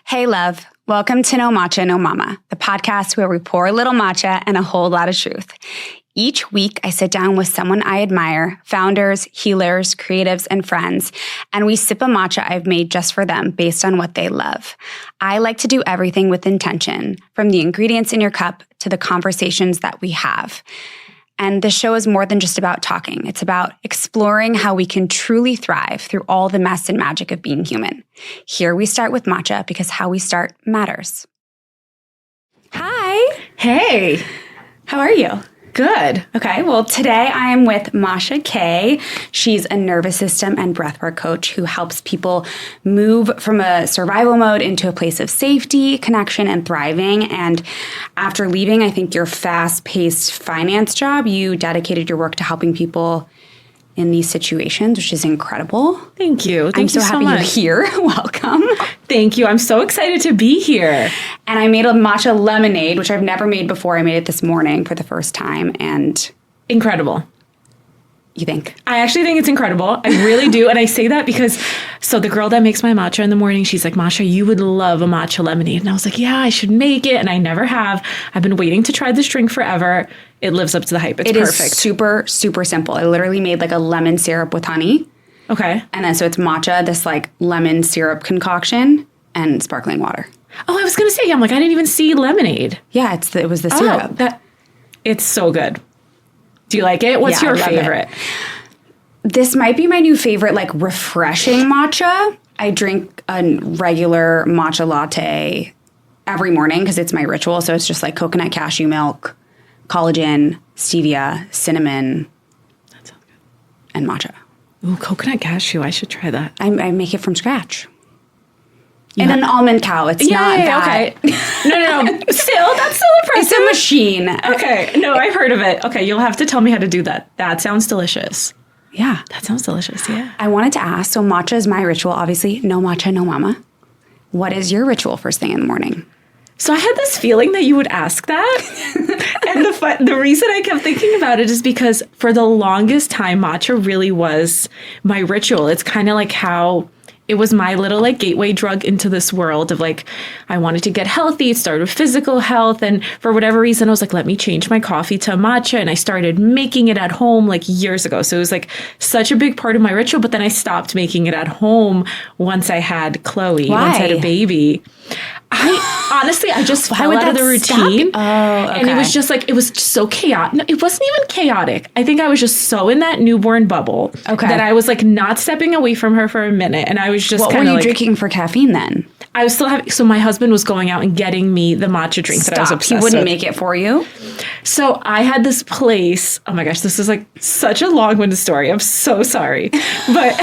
Hey, love. Welcome to No Matcha, No Mama, the podcast where we pour a little matcha and a whole lot of truth. Each week, I sit down with someone I admire, founders, healers, creatives, and friends, and we sip a matcha I've made just for them based on what they love. I like to do everything with intention, from the ingredients in your cup to the conversations that we have. And this show is more than just about talking. It's about exploring how we can truly thrive through all the mess and magic of being human. Here we start with matcha because how we start matters. Hi. Hey. How are you? Good. Okay, well, today I am with Masha Kay. She's a nervous system and breathwork coach who helps people move from a survival mode into a place of safety, connection, and thriving. And after leaving, I think, your fast-paced finance job, you dedicated your work to helping people in these situations, which is incredible. Thank you. I'm so happy you're here. Welcome. Thank you. I'm so excited to be here. And I made a matcha lemonade, which I've never made before. I made it this morning for the first time, and incredible. You think? I actually think it's incredible. I really do. And I say that because, so the girl that makes my matcha in the morning, she's like, Masha, you would love a matcha lemonade. And I was like, yeah, I should make it. And I never have. I've been waiting to try this drink forever. It lives up to the hype. It's perfect. It is super, super simple. I literally made like a lemon syrup with honey. Okay. And then so it's matcha, this like lemon syrup concoction, and sparkling water. Oh, I was going to say, I'm like, I didn't even see lemonade. Yeah, it was the syrup. It's so good. Do you like it? What's your favorite? This might be my new favorite, like refreshing matcha. I drink a regular matcha latte every morning because it's my ritual. So it's just like coconut cashew milk, collagen, stevia, cinnamon, that sounds good, and matcha. Ooh, coconut cashew. I should try that. I make it from scratch. And an almond cow. It's not that. Okay. No. Still, that's so impressive. It's a machine. Okay. No, I've heard of it. Okay, you'll have to tell me how to do that. That sounds delicious. Yeah. That sounds delicious, yeah. I wanted to ask, so matcha is my ritual, obviously. No matcha, no mama. What is your ritual first thing in the morning? So I had this feeling that you would ask that. And the reason I kept thinking about it is because for the longest time, matcha really was my ritual. It's kind of like how it was my little like gateway drug into this world of like, I wanted to get healthy, start with physical health. And for whatever reason, I was like, let me change my coffee to matcha. And I started making it at home like years ago. So it was like such a big part of my ritual. But then I stopped making it at home once I had Chloe, Why? once I had a baby. I just fell out of the routine. Oh, okay. And it was just like, it was so chaotic. No, it wasn't even chaotic. I think I was just so in that newborn bubble that I was like not stepping away from her for a minute. And I was just kind of like. What were you drinking for caffeine then? I was still having, so my husband was going out and getting me the matcha drink that I was obsessed with. He wouldn't make it for you? So I had this place, oh my gosh, this is like such a long-winded story. I'm so sorry. But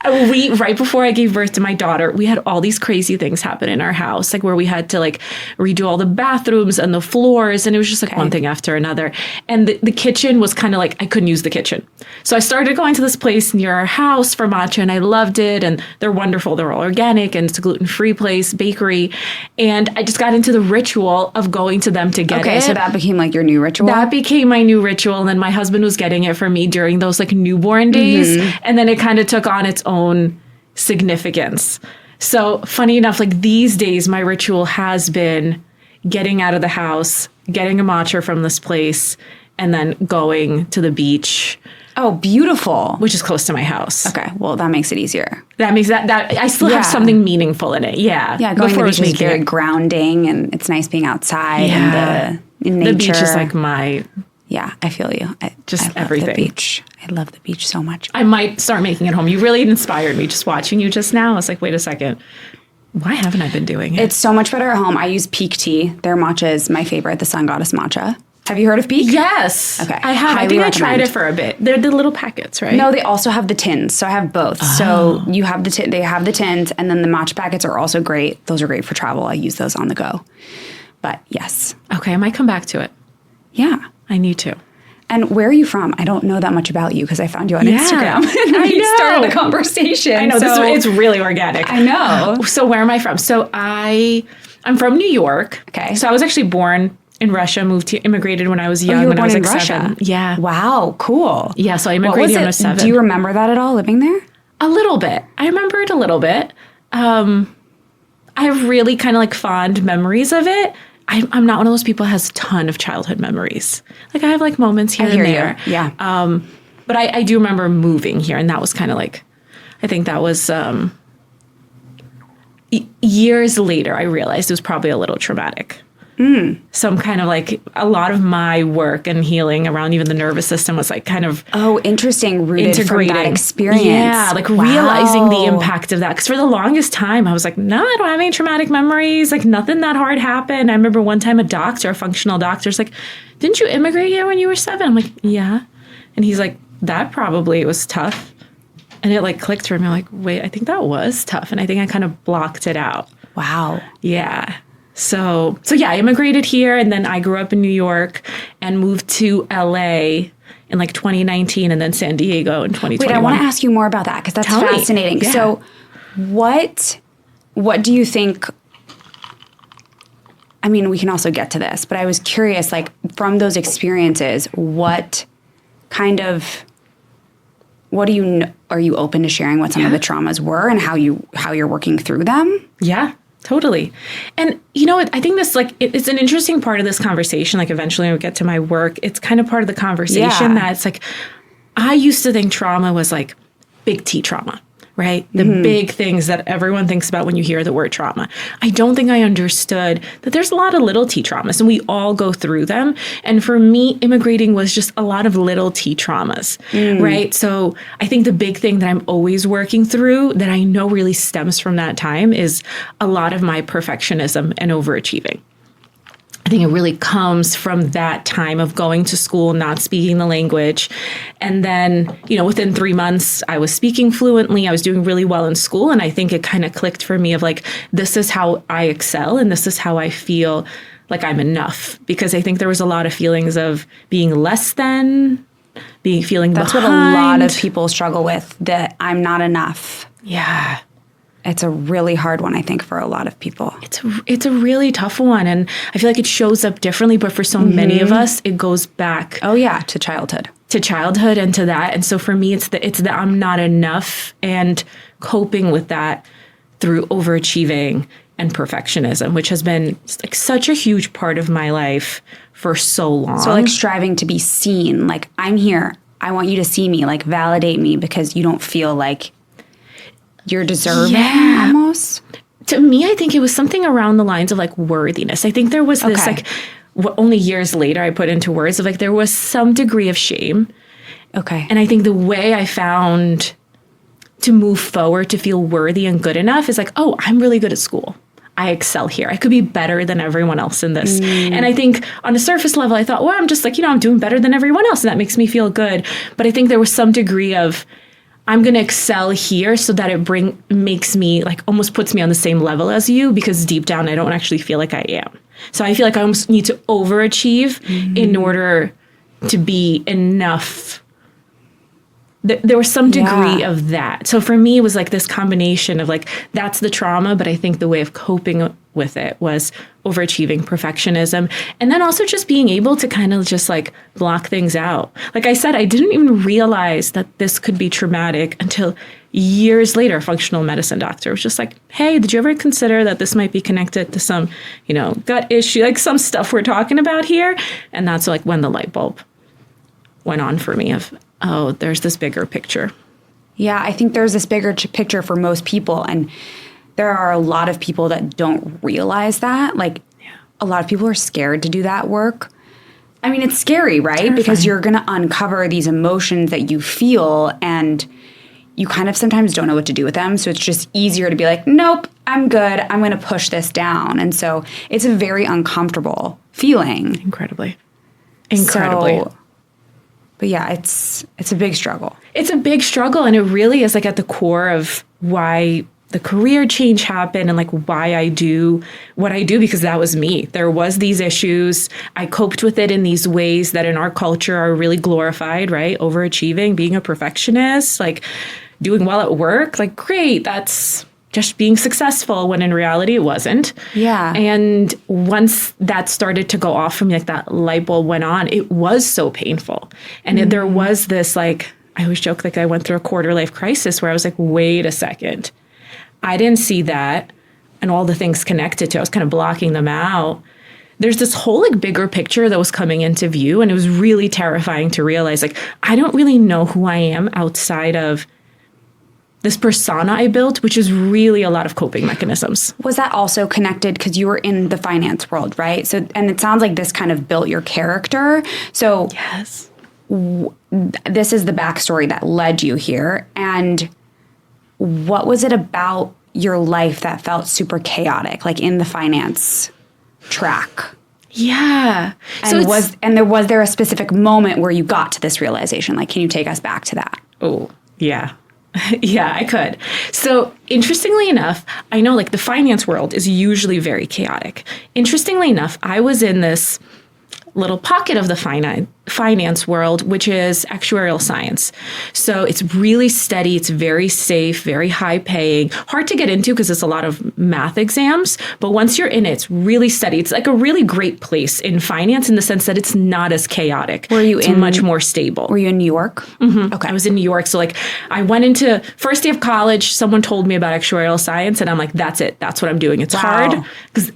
right before I gave birth to my daughter, we had all these crazy things happen in our house, like where we had to like redo all the bathrooms and the floors. And it was just like one thing after another. And the kitchen was kind of like, I couldn't use the kitchen. So I started going to this place near our house for matcha and I loved it. And they're wonderful. They're all organic and it's a gluten-free place, bakery. And I just got into the ritual of going to them to get it. Okay, so that became like your new ritual? That became my new ritual. And then my husband was getting it for me during those like newborn days. Mm-hmm. And then it kind of took on its own significance. So funny enough, like these days, my ritual has been getting out of the house, getting a matcha from this place, and then going to the beach. Oh, beautiful. Which is close to my house. Okay, well, that makes it easier. That makes that I still have something meaningful in it. Yeah. Yeah, going to the beach is very grounding, and it's nice being outside and in nature. The beach is like my... Yeah, I feel you. I everything. Love the beach. I love the beach so much. I might start making it home. You really inspired me just watching you just now. I was like, wait a second. Why haven't I been doing it? It's so much better at home. I use Pique tea. Their matcha is my favorite, the Sun Goddess matcha. Have you heard of Pique? Yes. Okay. I have. I think I tried it for a bit. They're the little packets, right? No, they also have the tins. So I have both. Oh. So you have they have the tins, and then the matcha packets are also great. Those are great for travel. I use those on the go. But yes. Okay, I might come back to it. Yeah. I need to. And where are you from? I don't know that much about you because I found you on Instagram. And we started the conversation. I know. So it's really organic. I know. So where am I from? So I'm from New York. Okay. So I was actually born in Russia, immigrated when I was young. You were when born I was in like Russia? 7. Yeah. Wow, cool. Yeah, so I immigrated when I was 7. Do you remember that at all, living there? A little bit. I remember it a little bit. I have really kind of like fond memories of it. I'm not one of those people who has a ton of childhood memories. Like I have like moments here and there. You. Yeah. But I do remember moving here, and that was kind of like, I think that was years later, I realized it was probably a little traumatic. So I'm kind of like, a lot of my work and healing around even the nervous system was like kind of interesting, rooted from that experience. Yeah, like realizing the impact of that. Because for the longest time, I was like, no, I don't have any traumatic memories. Like nothing that hard happened. I remember one time a functional doctor's like, didn't you immigrate here when you were 7? I'm like, yeah. And he's like, that probably was tough. And it like clicked for me. I'm like, wait, I think that was tough. And I think I kind of blocked it out. Wow. Yeah. So yeah, I immigrated here, and then I grew up in New York and moved to LA in like 2019, and then San Diego in 2021. Wait, I want to ask you more about that because that's fascinating. Yeah. So what do you think, I mean, we can also get to this, but I was curious, like from those experiences, what are you open to sharing what some of the traumas were and how you're working through them? Yeah. Totally. And you know, I think this like, it's an interesting part of this conversation. Like eventually I would get to my work. It's kind of part of the conversation that it's like, I used to think trauma was like big T trauma, right? The big things that everyone thinks about when you hear the word trauma. I don't think I understood that there's a lot of little T traumas and we all go through them. And for me, immigrating was just a lot of little T traumas, right? So I think the big thing that I'm always working through that I know really stems from that time is a lot of my perfectionism and overachieving. I think it really comes from that time of going to school, not speaking the language. And then, you know, within 3 months, I was speaking fluently. I was doing really well in school. And I think it kind of clicked for me of like, this is how I excel. And this is how I feel like I'm enough. Because I think there was a lot of feelings of being less than, feeling That's behind. what a lot of people struggle with, that I'm not enough. Yeah. It's a really hard one, I think, for a lot of people. It's a really tough one. And I feel like it shows up differently, but for so many of us, it goes back. Oh, yeah, to childhood. To childhood and to that. And so for me, it's the I'm not enough and coping with that through overachieving and perfectionism, which has been like such a huge part of my life for so long. So like striving to be seen, like I'm here, I want you to see me, like validate me because you don't feel like you're deserving almost? To me, I think it was something around the lines of like worthiness. I think there was this like, what only years later I put into words of like, there was some degree of shame. Okay. And I think the way I found to move forward to feel worthy and good enough is like, oh, I'm really good at school. I excel here. I could be better than everyone else in this. And I think on a surface level, I thought, well, I'm just like, you know, I'm doing better than everyone else. And that makes me feel good. But I think there was some degree of, I'm going to excel here so that it makes me like almost puts me on the same level as you, because deep down, I don't actually feel like I am. So I feel like I almost need to overachieve in order to be enough. There was some degree of that. So for me, it was like this combination of like, that's the trauma, but I think the way of coping with it was overachieving, perfectionism, and then also just being able to kind of just like block things out. Like I said, I didn't even realize that this could be traumatic until years later. A functional medicine doctor was just like, hey, did you ever consider that this might be connected to some, you know, gut issue, like some stuff we're talking about here? And that's like when the light bulb went on for me of, oh, there's this bigger picture. Yeah, I think there's this bigger picture for most people. And there are a lot of people that don't realize that. Like, a lot of people are scared to do that work. I mean, it's scary, right? Terrifying. Because you're going to uncover these emotions that you feel, and you kind of sometimes don't know what to do with them. So it's just easier to be like, nope, I'm good. I'm going to push this down. And so it's a very uncomfortable feeling. Incredibly. But yeah, it's a big struggle. It's a big struggle, and it really is like at the core of why the career change happened and like why I do what I do, because that was me. There was these issues. I coped with it in these ways that in our culture are really glorified, right? Overachieving, being a perfectionist, like doing well at work, like great, that's just being successful, when in reality it wasn't. Yeah. And once that started to go off from me, like that light bulb went on, it was so painful. And there was this like, I always joke like I went through a quarter life crisis where I was like, wait a second. I didn't see that. and all the things connected to, I was kind of blocking them out. There's this whole like bigger picture that was coming into view. And it was really terrifying to realize like, I don't really know who I am outside of this persona I built, which is really a lot of coping mechanisms. Was that also connected because you were in the finance world, right? So, and it sounds like this kind of built your character. So Yes. This is the backstory that led you here. And what was it about your life that felt super chaotic, like in the finance track? Yeah. And was there a specific moment where you got to this realization? Like, can you take us back to that? Oh, yeah. Yeah, I could. So interestingly enough, I know like the finance world is usually very chaotic. Interestingly enough, I was in this little pocket of the finance world, which is actuarial science. So it's really steady. It's very safe, very high paying, hard to get into because it's a lot of math exams. But once you're in it, it's really steady. It's like a really great place in finance in the sense that it's not as chaotic. It's much more stable. Were you in New York? Mm-hmm. Okay. I was in New York. So like I went into first day of college, someone told me about actuarial science and I'm like, that's it. That's what I'm doing. It's hard.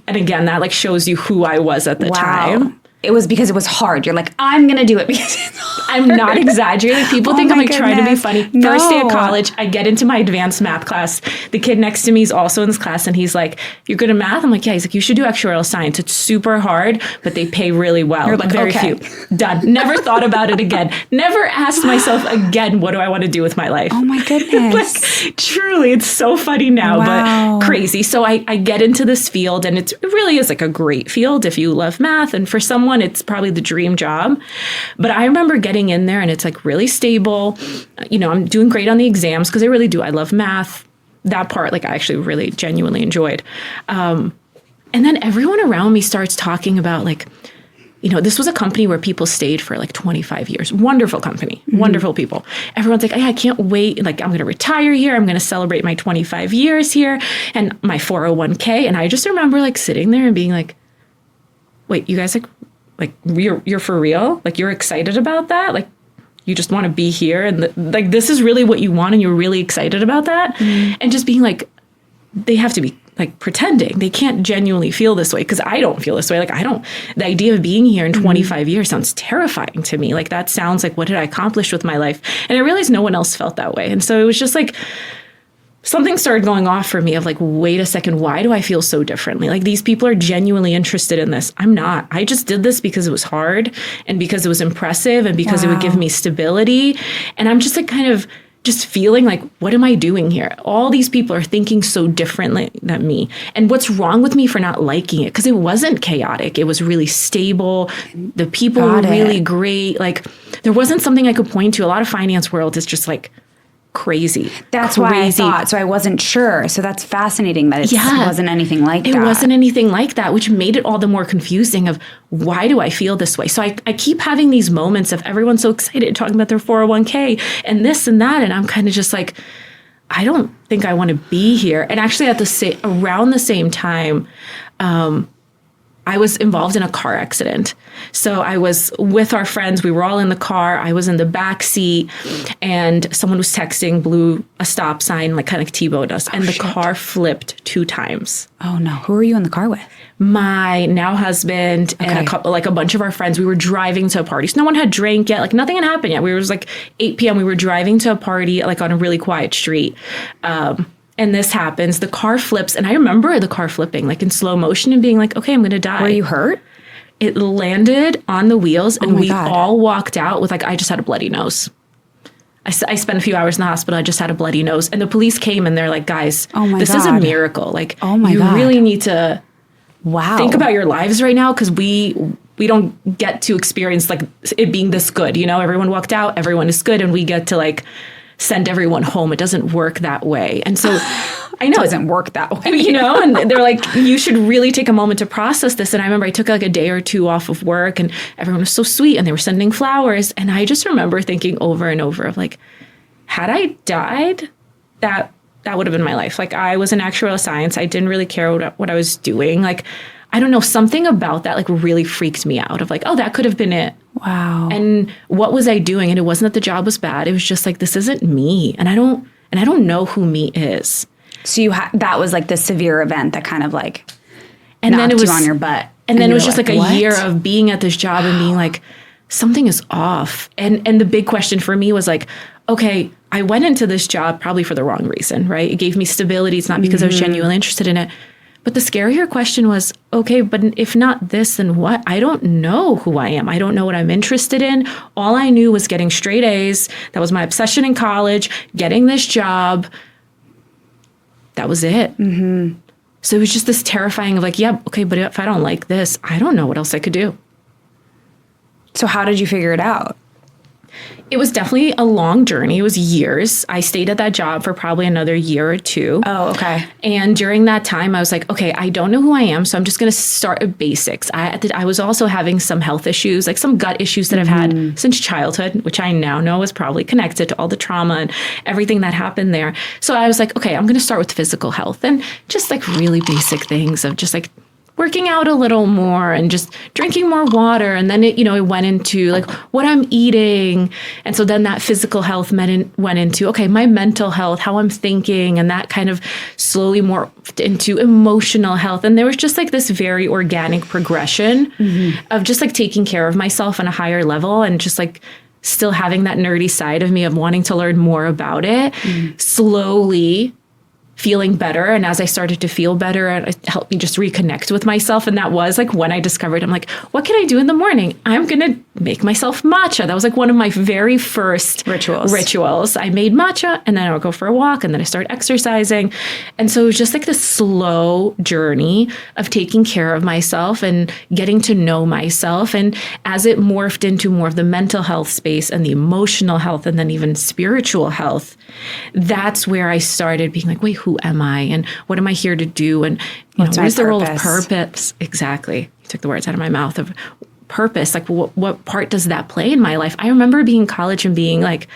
And again, that like shows you who I was at the time. It was because it was hard. You're like, I'm going to do it because it's hard. I'm not exaggerating. People think I'm like trying to be funny. No. First day of college, I get into my advanced math class. The kid next to me is also in this class and he's like, you're good at math? I'm like, yeah. He's like, you should do actuarial science. It's super hard, but they pay really well. You're like, very okay. few. Done. Never thought about it again. Never asked myself again, what do I want to do with my life? Oh my goodness. Like, truly, it's so funny now, but crazy. So I get into this field and it really is like a great field if you love math. And for someone, it's probably the dream job. But I remember getting in there and it's like really stable. You know, I'm doing great on the exams because I really do. I love math. That part, like I actually really genuinely enjoyed. And then everyone around me starts talking about like, you know, this was a company where people stayed for like 25 years. Wonderful company, wonderful people. Everyone's like, hey, I can't wait. Like, I'm going to retire here. I'm going to celebrate my 25 years here and my 401k. And I just remember like sitting there and being like, wait, you guys like you're for real? Like, you're excited about that? Like, you just want to be here and like, this is really what you want and you're really excited about that? And just being like, they have to be like pretending. They can't genuinely feel this way because I don't feel this way. Like the idea of being here in 25 years sounds terrifying to me. Like that sounds like, what did I accomplish with my life? And I realized no one else felt that way. And so it was just like, something started going off for me of like, wait a second, why do I feel so differently? Like these people are genuinely interested in this. I'm not. I just did this because it was hard and because it was impressive and because it would give me stability. And I'm just like kind of just feeling like, what am I doing here? All these people are thinking so differently than me. And what's wrong with me for not liking it? Because it wasn't chaotic. It was really stable. The people were really great. Like there wasn't something I could point to. A lot of finance world is just like crazy. That's why I thought. So I wasn't sure. So that's fascinating that it wasn't anything like that. It wasn't anything like that, which made it all the more confusing of why do I feel this way? So I keep having these moments of everyone's so excited talking about their 401k and this and that. And I'm kind of just like, I don't think I want to be here. And actually around the same time, I was involved in a car accident. So I was with our friends. We were all in the car. I was in the back seat and someone was texting, blew a stop sign, like kind of T-boned us. And the car flipped 2 times. Oh no. Who were you in the car with? My now husband and a bunch of our friends. We were driving to a party. So no one had drank yet. Like nothing had happened yet. It was like 8 p.m. We were driving to a party like on a really quiet street. And this happens, the car flips. And I remember the car flipping like in slow motion and being like, okay, I'm going to die. Were you hurt? It landed on the wheels and we all walked out with like, I just had a bloody nose. I spent a few hours in the hospital. I just had a bloody nose. And the police came and they're like, guys, this is a miracle. Like, you really need to think about your lives right now because we don't get to experience like it being this good. You know, everyone walked out, everyone is good. And we get to like send everyone home. It doesn't work that way. And so I know it doesn't work that way, you know, and they're like, you should really take a moment to process this. And I remember I took like a day or 2 off of work and everyone was so sweet and they were sending flowers. And I just remember thinking over and over of like, had I died, that would have been my life. Like I was in actuarial science. I didn't really care what I was doing. Like, I don't know, something about that like really freaked me out of like, oh, that could have been it. Wow. And what was I doing? And it wasn't that the job was bad. It was just like, this isn't me. And I don't know who me is. So that was like the severe event that kind of like and knocked then it was you on your butt. And then it was just like a year of being at this job and being like, something is off. And the big question for me was like, okay, I went into this job probably for the wrong reason, right? It gave me stability. It's not because I was genuinely interested in it. But the scarier question was, okay, but if not this, then what? I don't know who I am. I don't know what I'm interested in. All I knew was getting straight A's. That was my obsession in college, getting this job. That was it. Mm-hmm. So it was just this terrifying of like, yeah, okay, but if I don't like this, I don't know what else I could do. So how did you figure it out? It was definitely a long journey. It was years. I stayed at that job for probably another year or two. Oh, okay. And during that time, I was like, okay, I don't know who I am, so I'm just going to start at basics. I was also having some health issues, like some gut issues that I've had since childhood, which I now know is probably connected to all the trauma and everything that happened there. So I was like, okay, I'm going to start with physical health and just like really basic things of just like working out a little more and just drinking more water. And then it went into like what I'm eating. And so then that physical health went into, okay, my mental health, how I'm thinking, and that kind of slowly morphed into emotional health. And there was just like this very organic progression of just like taking care of myself on a higher level and just like still having that nerdy side of me of wanting to learn more about it, slowly feeling better. And as I started to feel better, it helped me just reconnect with myself. And that was like when I discovered, I'm like, what can I do in the morning? I'm going to make myself matcha. That was like one of my very first rituals. I made matcha and then I would go for a walk and then I started exercising. And so it was just like this slow journey of taking care of myself and getting to know myself. And as it morphed into more of the mental health space and the emotional health and then even spiritual health, that's where I started being like, wait, who am I and what am I here to do? And what is the role of purpose? Exactly. You took the words out of my mouth of purpose. Like what part does that play in my life? I remember being in college and being like,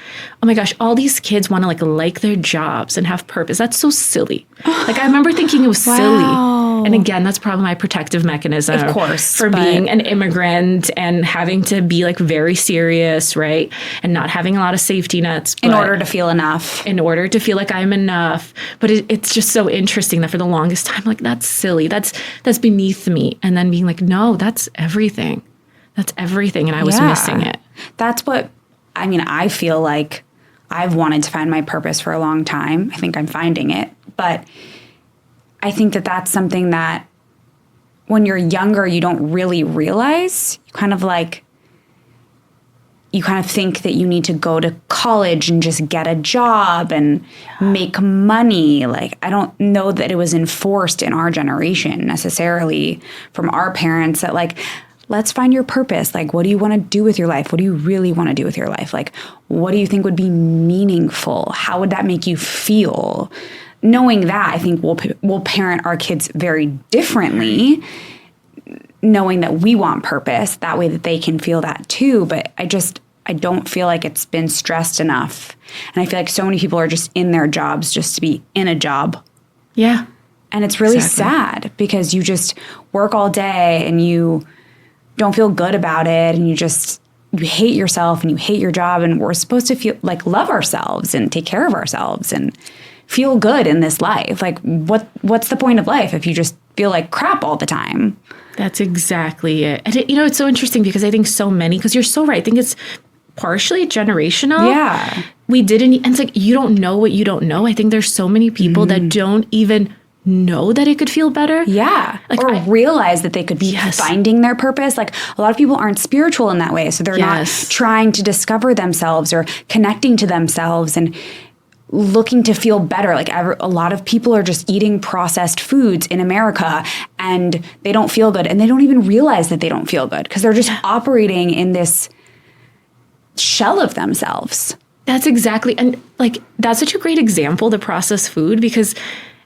oh my gosh, all these kids want to like their jobs and have purpose. That's so silly. Like I remember thinking it was silly. And again, that's probably my protective mechanism, of course, for being an immigrant and having to be like very serious, right? And not having a lot of safety nets. In order to feel enough. In order to feel like I'm enough. But it's just so interesting that for the longest time, like that's silly. That's beneath me. And then being like, no, that's everything. That's everything. And I was missing it. That's what, I feel like I've wanted to find my purpose for a long time. I think I'm finding it. But I think that that's something that when you're younger, you don't really realize. You kind of think that you need to go to college and just get a job and make money. Like, I don't know that it was enforced in our generation necessarily from our parents that like, let's find your purpose. Like, what do you want to do with your life? What do you really want to do with your life? Like, what do you think would be meaningful? How would that make you feel? Knowing that, I think we'll parent our kids very differently, knowing that we want purpose, that way that they can feel that too. But I don't feel like it's been stressed enough. And I feel like so many people are just in their jobs just to be in a job. Yeah. And it's really sad because you just work all day and you don't feel good about it and you hate yourself and you hate your job, and we're supposed to feel like love ourselves and take care of ourselves and feel good in this life. Like what's the point of life if you just feel like crap all the time? That's exactly it. And it's so interesting because I think so many, because you're so right. I think it's partially generational. Yeah. And it's like, you don't know what you don't know. I think there's so many people that don't even know that it could feel better. Yeah. Like, or realize that they could be finding their purpose. Like, a lot of people aren't spiritual in that way. So they're not trying to discover themselves or connecting to themselves and looking to feel better. Like, a lot of people are just eating processed foods in America and they don't feel good. And they don't even realize that they don't feel good because they're just operating in this shell of themselves. That's exactly. And like, that's such a great example, the processed food, because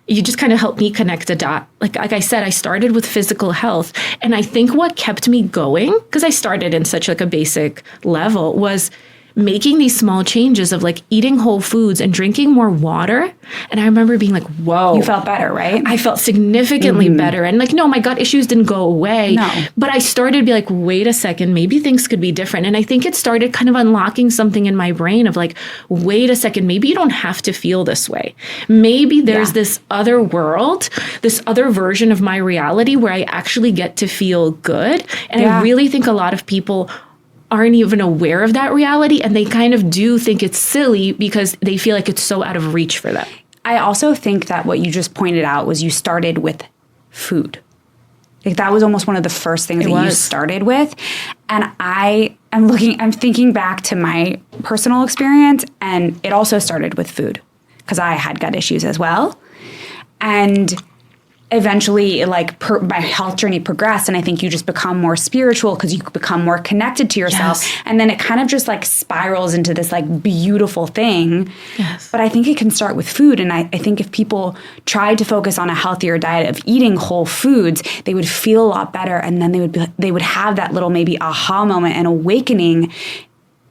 you just kind of helped me connect the dot. Like I said, I started with physical health. And I think what kept me going, because I started in such like a basic level, was making these small changes of like eating whole foods and drinking more water. And I remember being like, whoa. You felt better, right? I felt significantly better. And like, no, my gut issues didn't go away. No. But I started to be like, wait a second, maybe things could be different. And I think it started kind of unlocking something in my brain of like, wait a second, maybe you don't have to feel this way. Maybe there's this other world, this other version of my reality where I actually get to feel good. And I really think a lot of people aren't even aware of that reality, and they kind of do think it's silly because they feel like it's so out of reach for them. I also think that what you just pointed out was you started with food. Like that was almost one of the first things you started with. And I'm thinking back to my personal experience, and it also started with food because I had gut issues as well. And eventually, like my health journey progressed, and I think you just become more spiritual because you become more connected to yourself. Yes. And then it kind of just like spirals into this like beautiful thing. Yes. But I think it can start with food. And I think if people tried to focus on a healthier diet of eating whole foods, they would feel a lot better. And then they would have that little maybe aha moment and awakening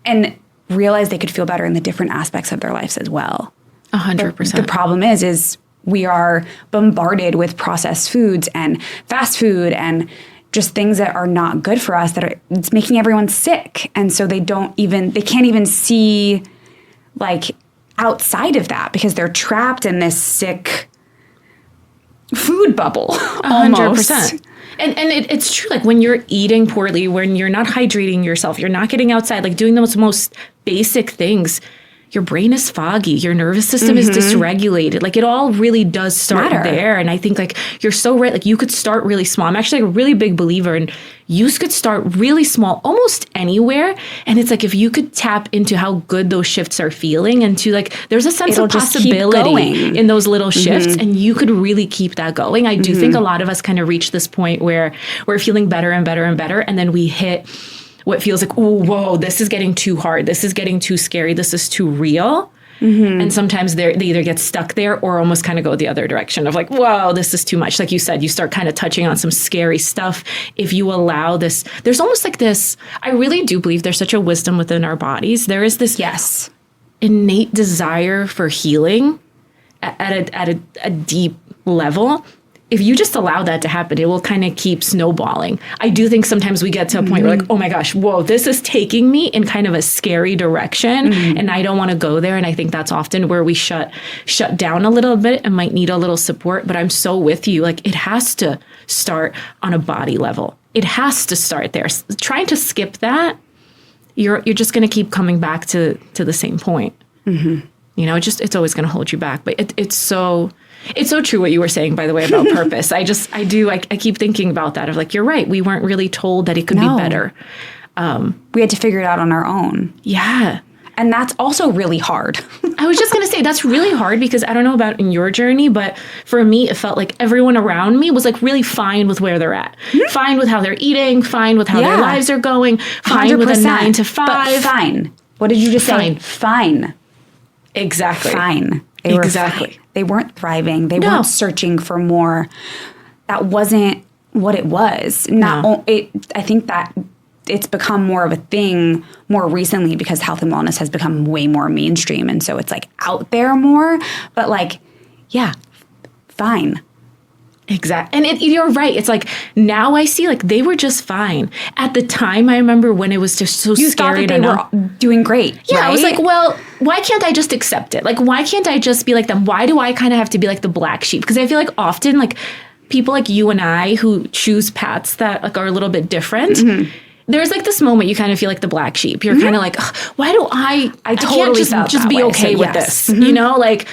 and realize they could feel better in the different aspects of their lives as well. 100%. The problem is we are bombarded with processed foods and fast food and just things that are not good for us it's making everyone sick. And so they can't even see like outside of that because they're trapped in this sick food bubble. 100%. And it's true, like when you're eating poorly, when you're not hydrating yourself, you're not getting outside, like doing those most basic things, your brain is foggy, your nervous system is dysregulated. Like it all really does start there. And I think like you're so right, like you could start really small. I'm actually like a really big believer in you could start really small almost anywhere. And it's like if you could tap into how good those shifts are feeling and to like there's a sense of possibility in those little shifts and you could really keep that going. I do think a lot of us kind of reach this point where we're feeling better and better and better. And then we hit what feels like, oh, whoa, this is getting too hard. This is getting too scary. This is too real. And sometimes they either get stuck there or almost kind of go the other direction of like, whoa, this is too much. Like you said, you start kind of touching on some scary stuff. If you allow this, there's almost like this, I really do believe there's such a wisdom within our bodies. There is this innate desire for healing at a deep level. If you just allow that to happen, it will kind of keep snowballing. I do think sometimes we get to a point where like, oh my gosh, whoa, this is taking me in kind of a scary direction and I don't want to go there. And I think that's often where we shut down a little bit and might need a little support. But I'm so with you. Like it has to start on a body level. It has to start there. Trying to skip that, you're just going to keep coming back to the same point. You know, it's always going to hold you back. But it's so true what you were saying, by the way, about purpose. I keep thinking about that of like, you're right. We weren't really told that it could be better. We had to figure it out on our own. Yeah. And that's also really hard. I was just going to say that's really hard because I don't know about in your journey, but for me, it felt like everyone around me was like really fine with where they're at. Fine with how they're eating, fine with how their lives are going, fine 100%. With a 9 to 5. But fine. What did you just say? Fine. Exactly. Fine. They were fine. They weren't thriving. They weren't searching for more. That wasn't what it was. I think that it's become more of a thing more recently because health and wellness has become way more mainstream. And so it's like out there more. But like, yeah, fine. Exactly. And you're right. It's like now I see like they were just fine. At the time, I remember when it was just so you scary. You thought that they were doing great. Yeah. Right? I was like, well, why can't I just accept it? Like, why can't I just be like them? Why do I kind of have to be like the black sheep? Because I feel like often like people like you and I who choose paths that like are a little bit different, there's like this moment you kind of feel like the black sheep. You're kind of like, why do I totally can't just be okay with this, you know, like,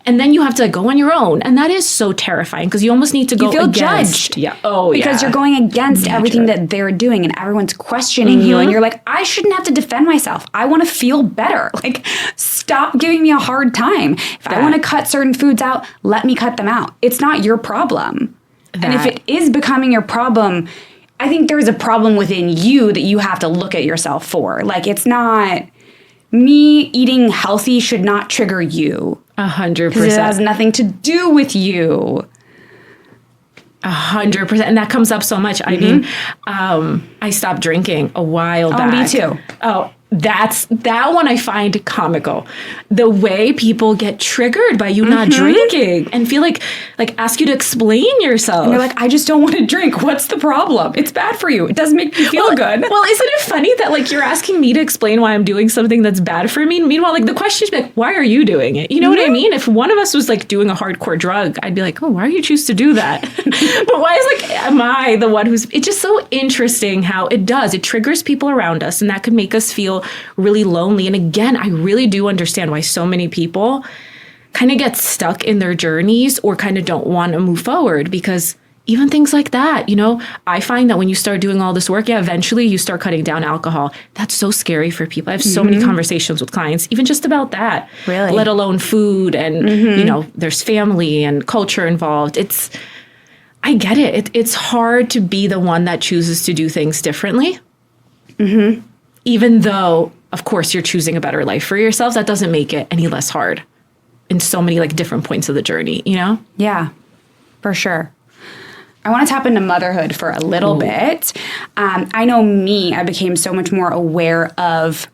and then you have to go on your own. And that is so terrifying because you almost need to go feel against. Judged. Yeah. Oh, because you're going against everything that they're doing and everyone's questioning you. And you're like, I shouldn't have to defend myself. I want to feel better. Like, stop giving me a hard time. If I want to cut certain foods out, let me cut them out. It's not your problem. And if it is becoming your problem, I think there's a problem within you that you have to look at yourself for. Like, it's not me eating healthy should not trigger you. 100%. Because it has nothing to do with you. 100%. And that comes up so much. I mean, I stopped drinking a while back. Me too. Oh, that one I find comical. The way people get triggered by you not drinking and feel like ask you to explain yourself. And you're like, I just don't want to drink. What's the problem? It's bad for you. It doesn't make me feel good. Well, isn't it funny that like you're asking me to explain why I'm doing something that's bad for me? Meanwhile, like the question is like, why are you doing it? You know what I mean? If one of us was like doing a hardcore drug, I'd be like, oh, why do you choose to do that? But why is like, am I the one who's, it's just so interesting how it triggers people around us, and that could make us feel really lonely. And again, I really do understand why so many people kind of get stuck in their journeys or kind of don't want to move forward, because even things like that, you know, I find that when you start doing all this work, eventually you start cutting down alcohol. That's so scary for people. I have so many conversations with clients, even just about that, really, let alone food. And, you know, there's family and culture involved. I get it. It's hard to be the one that chooses to do things differently. Even though, of course, you're choosing a better life for yourself, that doesn't make it any less hard in so many like different points of the journey, you know? Yeah, for sure. I want to tap into motherhood for a little bit. I know I became so much more aware of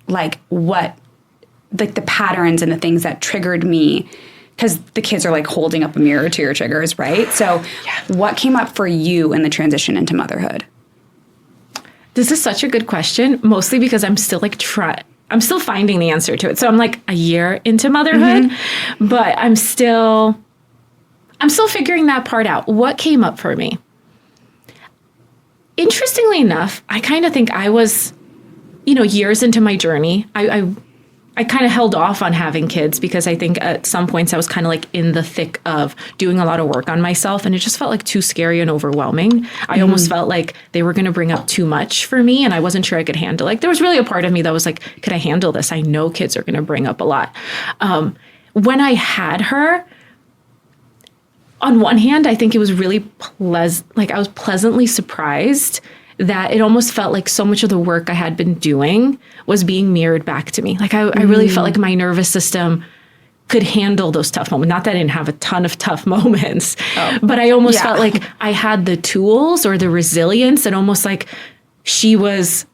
like the patterns and the things that triggered me, because the kids are like holding up a mirror to your triggers, right? So what came up for you in the transition into motherhood? This is such a good question, mostly because I'm still like I'm still finding the answer to it. So I'm like a year into motherhood, but I'm still figuring that part out. What came up for me? Interestingly enough, I kind of think I was, you know, years into my journey. I kind of held off on having kids because I think at some points I was kind of like in the thick of doing a lot of work on myself, and it just felt like too scary and overwhelming. I almost felt like they were going to bring up too much for me, and I wasn't sure I could handle. Like there was really a part of me that was like, could I handle this? I know kids are going to bring up a lot. When I had her, on one hand, I think it was really like I was pleasantly surprised that it almost felt like so much of the work I had been doing was being mirrored back to me. Like I really felt like my nervous system could handle those tough moments. Not that I didn't have a ton of tough moments, but I almost felt like I had the tools or the resilience, and almost like she was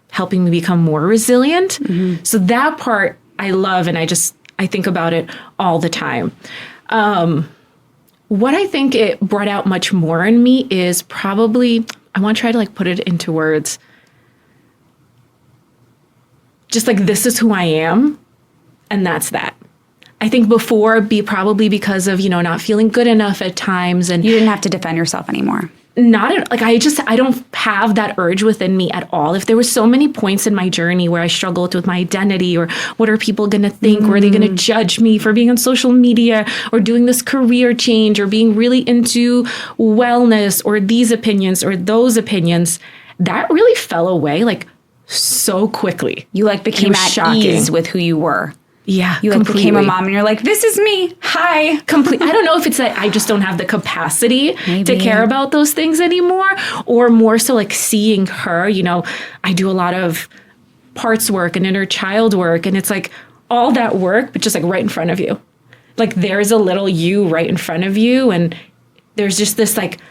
helping me become more resilient. So that part I love, and I think about it all the time. What I think it brought out much more in me is probably, I want to try to like put it into words. Just like, this is who I am, and that's that. I think before, probably because of, you know, not feeling good enough at times, and you didn't have to defend yourself anymore. I don't have that urge within me at all. If there were so many points in my journey where I struggled with my identity, or what are people going to think? Or are they going to judge me for being on social media, or doing this career change, or being really into wellness, or these opinions or those opinions? That really fell away like so quickly. You like became at ease with who you were. Yeah, you like became a mom, and you're like, this is me. Hi. I don't know if it's that I just don't have the capacity to care about those things anymore, or more so like seeing her, you know, I do a lot of parts work and inner child work, and it's like all that work, but just like right in front of you. Like there's a little you right in front of you, and there's just this like,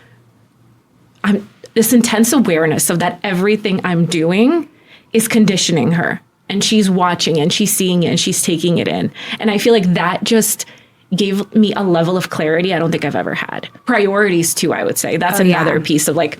this intense awareness of that everything I'm doing is conditioning her. And she's watching, and she's seeing it, and she's taking it in. And I feel like that just gave me a level of clarity I don't think I've ever had. Priorities too, I would say. That's another piece of like,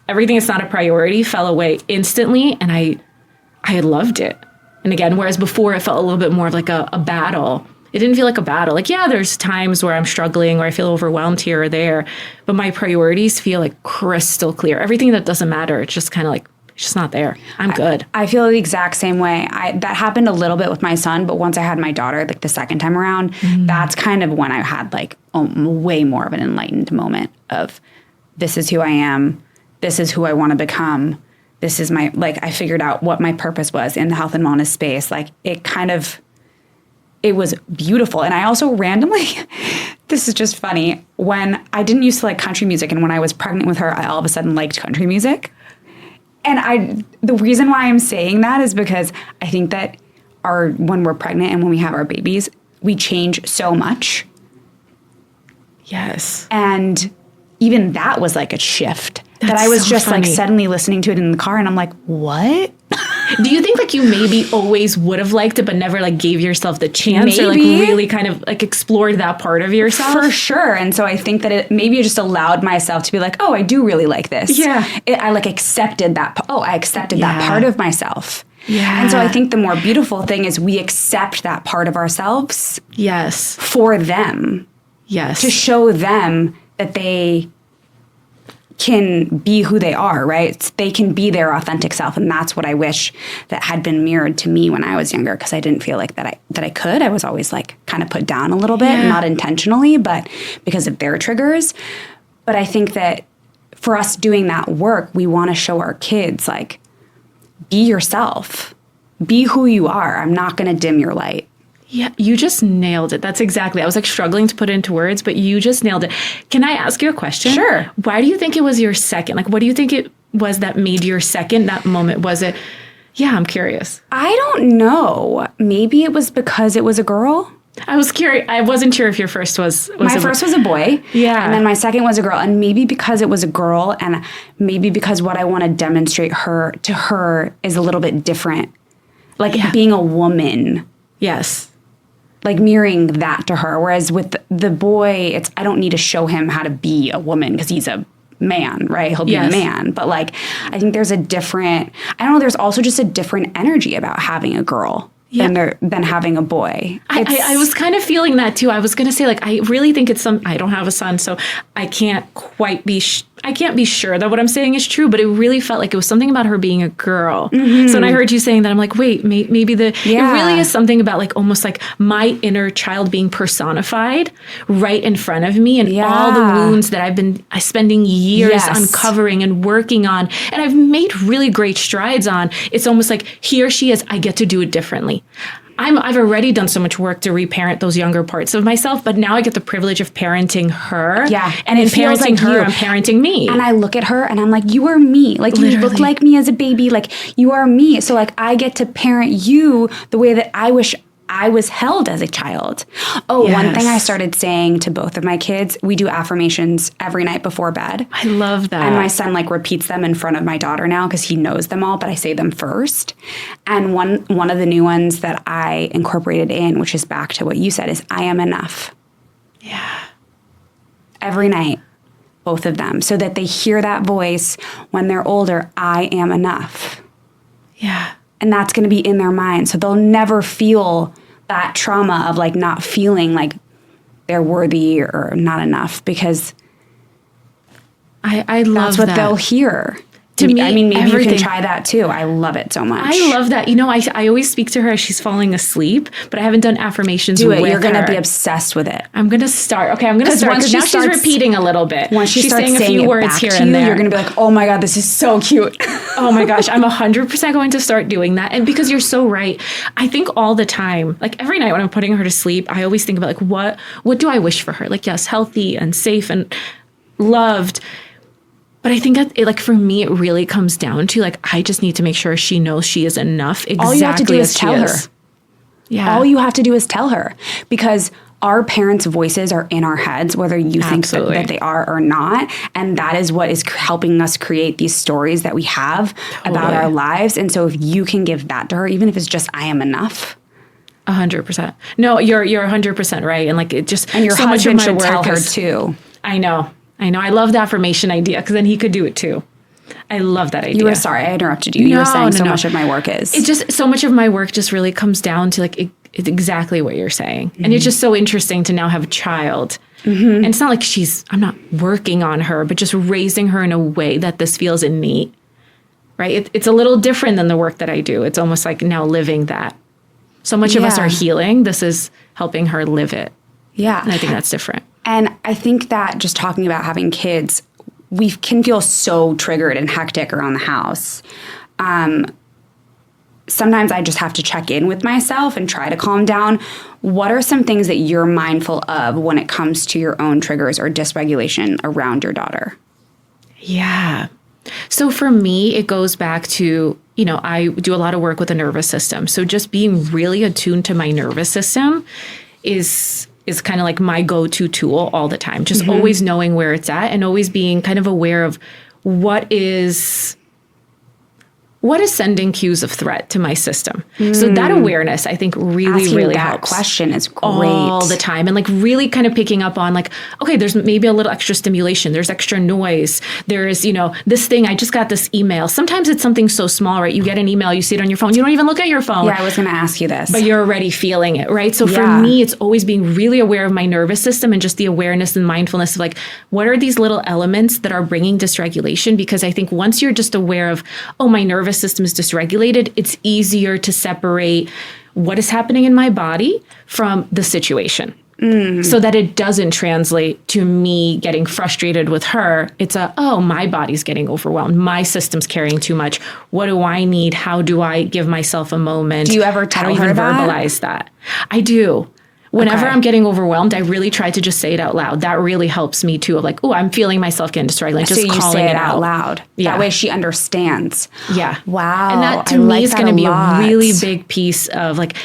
everything that's not a priority fell away instantly, and I loved it. And again, whereas before it felt a little bit more of like a battle. It didn't feel like a battle. Like, yeah, there's times where I'm struggling or I feel overwhelmed here or there, but my priorities feel like crystal clear. Everything that doesn't matter, it's just kind of like, it's just not there. I'm good. I feel the exact same way. That happened a little bit with my son, but once I had my daughter, like the second time around, that's kind of when I had like way more of an enlightened moment of, this is who I am. This is who I want to become. This is my, like, I figured out what my purpose was in the health and wellness space. Like it was beautiful. And I also randomly, this is just funny, when I didn't used to like country music, and when I was pregnant with her, I all of a sudden liked country music. And the reason why I'm saying that is because I think that when we're pregnant and when we have our babies, we change so much. Yes. And even that was like a shift. That I was so just funny. Like suddenly listening to it in the car, and I'm like, what? Do you think like you maybe always would have liked it, but never like gave yourself the chance or like really kind of like explored that part of yourself? For sure. And so I think that it maybe just allowed myself to be like, oh, I do really like this. Yeah. I like accepted that. I accepted that part of myself. Yeah. And so I think the more beautiful thing is we accept that part of ourselves. Yes. For them. Yes. To show them that they can be who they are, right? They can be their authentic self. And that's what I wish that had been mirrored to me when I was younger, because I didn't feel like that I could. I was always like kind of put down a little bit, not intentionally, but because of their triggers. But I think that for us doing that work, we want to show our kids like, be yourself, be who you are. I'm not going to dim your light. Yeah, you just nailed it. That's exactly. I was like struggling to put it into words, but you just nailed it. Can I ask you a question? Sure. Why do you think it was your second? Like, what do you think it was that made your second that moment? Was it? Yeah, I'm curious. I don't know. Maybe it was because it was a girl. I was curious. I wasn't sure if your first was my first was a boy. Yeah. And then my second was a girl. And maybe because it was a girl, and maybe because what I want to demonstrate to her is a little bit different. Like being a woman. Yes. Like mirroring that to her. Whereas with the boy, I don't need to show him how to be a woman because he's a man, right? He'll be a man. But like, I think there's there's also just a different energy about having a girl than having a boy. I was kind of feeling that too. I was going to say, like, I really think I don't have a son, so I can't quite be, I can't be sure that what I'm saying is true, but it really felt like it was something about her being a girl. Mm-hmm. So when I heard you saying that, I'm like, wait, maybe it really is something about like almost like my inner child being personified right in front of me, and all the wounds that I've been spending years uncovering and working on, and I've made really great strides on. It's almost like he or she I get to do it differently. I've already done so much work to reparent those younger parts of myself, but now I get the privilege of parenting her. Yeah. And in parenting her, I'm parenting me. And I look at her and I'm like, you are me. Like, you look like me as a baby. Like, you are me. So, like, I get to parent you the way that I wish I was held as a child. Oh, one thing I started saying to both of my kids, we do affirmations every night before bed. I love that. And my son like repeats them in front of my daughter now because he knows them all, but I say them first. And one of the new ones that I incorporated in, which is back to what you said, is I am enough. Yeah. Every night, both of them, so that they hear that voice when they're older, I am enough. Yeah. And that's going to be in their mind. So they'll never feel that trauma of like not feeling like they're worthy or not enough, because I love that's what that. They'll hear. To me, I mean, maybe everything. you can try that too. I love it so much. I love that. You know, I always speak to her as she's falling asleep, but I haven't done affirmations with her. You're going to be obsessed with it. I'm going to start. Okay, I'm going to start because now she's repeating a little bit. Once she starts saying a few words here and there, you're going to be like, oh my God, this is so cute. Oh my gosh, I'm 100% going to start doing that. And because you're so right, I think all the time, like every night when I'm putting her to sleep, I always think about like, what do I wish for her? Like, yes, healthy and safe and loved. But I think like for me, it really comes down to like, I just need to make sure she knows she is enough. Exactly. All you have to do is tell her. Yeah. All you have to do is tell her, because our parents' voices are in our heads, whether you think that they are or not. And that is what is helping us create these stories that we have about our lives. And so if you can give that to her, even if it's just, I am enough. 100%. No, you're 100% right. And like, it just, and your so husband should tell her too. I know. I love the affirmation idea, because then he could do it too. I love that idea. You were sorry, I interrupted you. You were saying so much of my work is. It just, so much of my work just really comes down to like, it's exactly what you're saying. Mm-hmm. And it's just so interesting to now have a child. Mm-hmm. And it's not like I'm not working on her, but just raising her in a way that this feels innate, right? It's a little different than the work that I do. It's almost like now living that. So much of us are healing. This is helping her live it. Yeah. And I think that's different. And I think that just talking about having kids, we can feel so triggered and hectic around the house. Sometimes I just have to check in with myself and try to calm down. What are some things that you're mindful of when it comes to your own triggers or dysregulation around your daughter? Yeah. So for me, it goes back to, you know, I do a lot of work with the nervous system. So just being really attuned to my nervous system is kind of like my go-to tool all the time. Just always knowing where it's at and always being kind of aware of what is what is sending cues of threat to my system? So that awareness, I think, really that helps. Question is great. All the time. And like really kind of picking up on like, okay, there's maybe a little extra stimulation. There's extra noise. There's, this thing, I just got this email. Sometimes it's something so small, right? You get an email, you see it on your phone. You don't even look at your phone. Yeah, I was going to ask you this. But you're already feeling it, right? So for me, it's always being really aware of my nervous system and just the awareness and mindfulness of like, what are these little elements that are bringing dysregulation? Because I think once you're just aware of, oh, my nervous system is dysregulated, it's easier to separate what is happening in my body from the situation. So that it doesn't translate to me getting frustrated with her. It's my body's getting overwhelmed. My system's carrying too much. What do I need? How do I give myself a moment? Do you ever tell her verbalize that? I do. Whenever I'm getting overwhelmed, I really try to just say it out loud. That really helps me too. Of like, oh, I'm feeling myself getting dysregulated. Just so you calling say it out loud. Yeah. That way she understands. Yeah. Wow. And that to me is going to be a really big piece of like,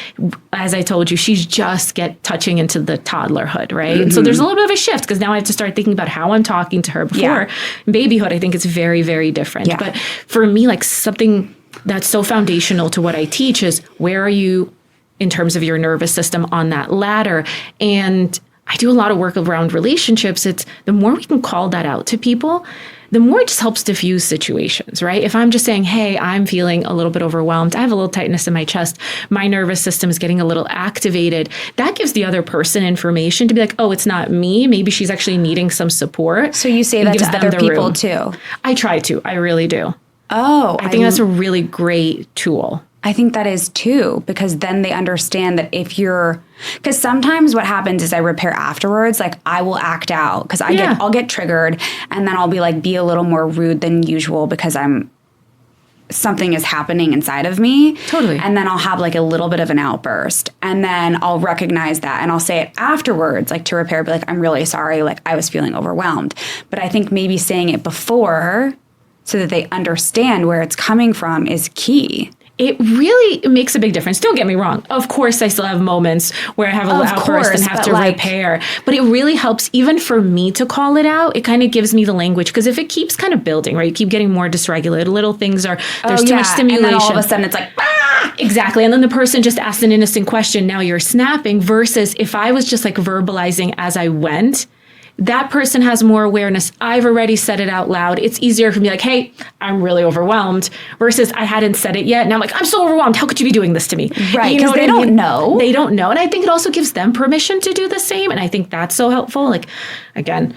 as I told you, she's just touching into the toddlerhood, right? And so there's a little bit of a shift because now I have to start thinking about how I'm talking to her before. In babyhood, I think it's very, very different. Yeah. But for me, like something that's so foundational to what I teach is where are you in terms of your nervous system on that ladder. And I do a lot of work around relationships. It's the more we can call that out to people, the more it just helps diffuse situations, right? If I'm just saying, hey, I'm feeling a little bit overwhelmed. I have a little tightness in my chest. My nervous system is getting a little activated. That gives the other person information to be like, oh, it's not me. Maybe she's actually needing some support. So you say that to other people too? I try to. I really do. Oh. I think that's a really great tool. I think that is too, because then they understand that because sometimes what happens is I repair afterwards, like I will act out because I'll get triggered and then I'll be a little more rude than usual because something is happening inside of me. Totally. And then I'll have like a little bit of an outburst and then I'll recognize that and I'll say it afterwards, like to repair, be like, I'm really sorry. Like I was feeling overwhelmed. But I think maybe saying it before so that they understand where it's coming from is key. It really makes a big difference. Don't get me wrong. Of course, I still have moments where I have a little outburst and have to repair. But it really helps even for me to call it out. It kind of gives me the language. Because if it keeps kind of building, right? You keep getting more dysregulated. Little things there's too much stimulation. And then all of a sudden it's like, ah! Exactly. And then the person just asked an innocent question. Now you're snapping. Versus if I was just like verbalizing as I went, that person has more awareness. I've already said it out loud. It's easier for me like, hey, I'm really overwhelmed versus I hadn't said it yet. And I'm like, I'm so overwhelmed. How could you be doing this to me? Right. Because they don't know. They don't know. And I think it also gives them permission to do the same. And I think that's so helpful. Like, again,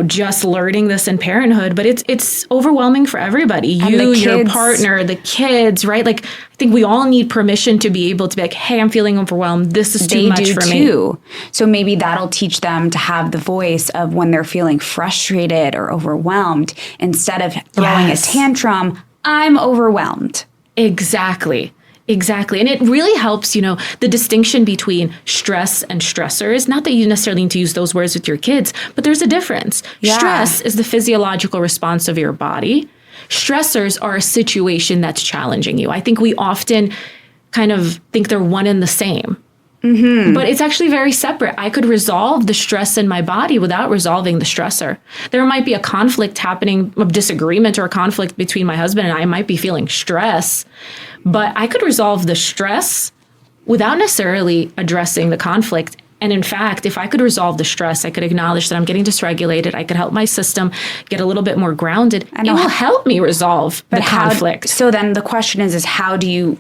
just learning this in parenthood, but it's overwhelming for everybody. You, your partner, the kids, right? Like, I think we all need permission to be able to be like, hey, I'm feeling overwhelmed. This is too much for me. So maybe that'll teach them to have the voice of when they're feeling frustrated or overwhelmed, instead of throwing a tantrum, I'm overwhelmed. Exactly. And it really helps, the distinction between stress and stressors. Not that you necessarily need to use those words with your kids, but there's a difference. Yeah. Stress is the physiological response of your body. Stressors are a situation that's challenging you. I think we often kind of think they're one and the same. Mm-hmm. But it's actually very separate. I could resolve the stress in my body without resolving the stressor. There might be a conflict happening, a disagreement or a conflict between my husband and I might be feeling stress, but I could resolve the stress without necessarily addressing the conflict. And in fact, if I could resolve the stress, I could acknowledge that I'm getting dysregulated. I could help my system get a little bit more grounded. It will help me resolve the conflict. So then the question is how do you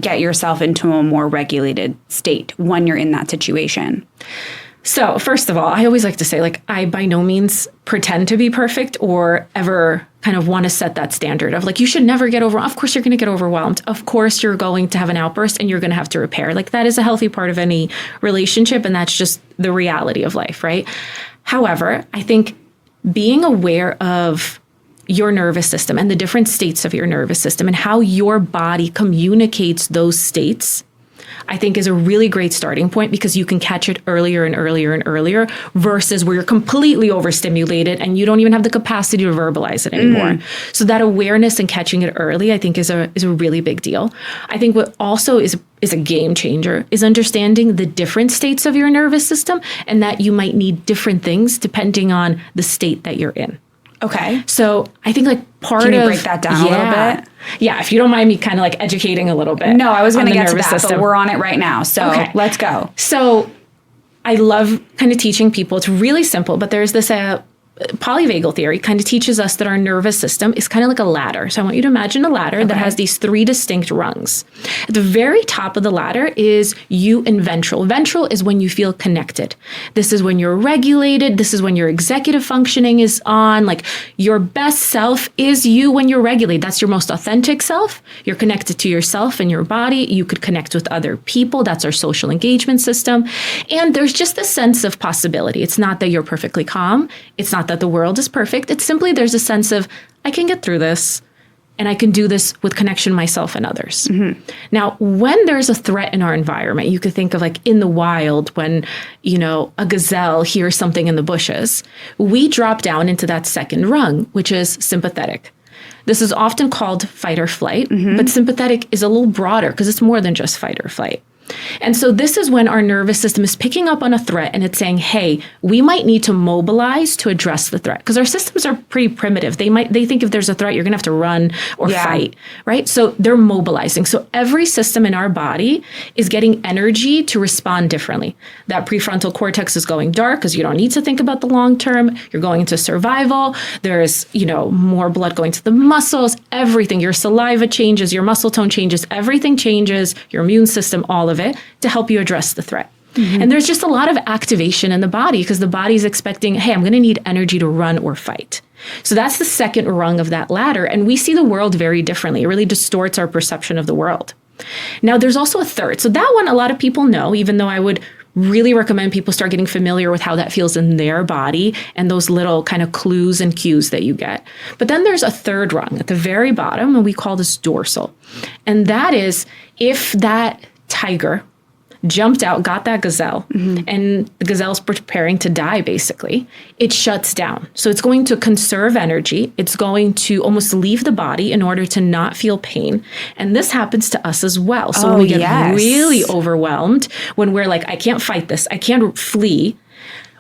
get yourself into a more regulated state when you're in that situation? So first of all, I always like to say, I by no means pretend to be perfect or ever kind of want to set that standard of you should never get overwhelmed. Of course, you're going to get overwhelmed. Of course, you're going to have an outburst and you're going to have to repair. That is a healthy part of any relationship. And that's just the reality of life, right? However, I think being aware of your nervous system and the different states of your nervous system and how your body communicates those states, I think is a really great starting point because you can catch it earlier and earlier and earlier versus where you're completely overstimulated and you don't even have the capacity to verbalize it anymore. So that awareness and catching it early, I think is a really big deal. I think what also is a game changer is understanding the different states of your nervous system and that you might need different things depending on the state that you're in. Okay. So I think part of... Can you break that down a little bit? Yeah, if you don't mind me kind of like educating a little bit. No, I was going to get to that, system. but we're on it right now. So let's go. So I love kind of teaching people. It's really simple, but there's this polyvagal theory kind of teaches us that our nervous system is kind of like a ladder. So I want you to imagine a ladder that has these 3 distinct rungs. At the very top of the ladder is you and ventral. Ventral is when you feel connected. This is when you're regulated. This is when your executive functioning is on. Like your best self is you when you're regulated. That's your most authentic self. You're connected to yourself and your body. You could connect with other people. That's our social engagement system. And there's just a sense of possibility. It's not that you're perfectly calm. It's not that the world is perfect. It's simply there's a sense of, I can get through this and I can do this with connection myself and others. Now, when there's a threat in our environment, you could think of like in the wild when, a gazelle hears something in the bushes, we drop down into that second rung, which is sympathetic. This is often called fight or flight, but sympathetic is a little broader because it's more than just fight or flight. And so this is when our nervous system is picking up on a threat and it's saying, hey, we might need to mobilize to address the threat. Because our systems are pretty primitive. They think if there's a threat, you're going to have to run or fight, right? So they're mobilizing. So every system in our body is getting energy to respond differently. That prefrontal cortex is going dark because you don't need to think about the long term. You're going into survival. There's, more blood going to the muscles, everything. Your saliva changes, your muscle tone changes, everything changes, your immune system, all of it to help you address the threat. And there's just a lot of activation in the body because the body's expecting, hey, I'm going to need energy to run or fight. So that's the second rung of that ladder. And we see the world very differently. It really distorts our perception of the world. Now, there's also a third. So that one, a lot of people know, even though I would really recommend people start getting familiar with how that feels in their body and those little kind of clues and cues that you get. But then there's a third rung at the very bottom, and we call this dorsal. And that is if that tiger jumped out, got that gazelle, and the gazelle's preparing to die, basically, it shuts down. So it's going to conserve energy. It's going to almost leave the body in order to not feel pain. And this happens to us as well. So when we get really overwhelmed, when we're like, I can't fight this, I can't flee,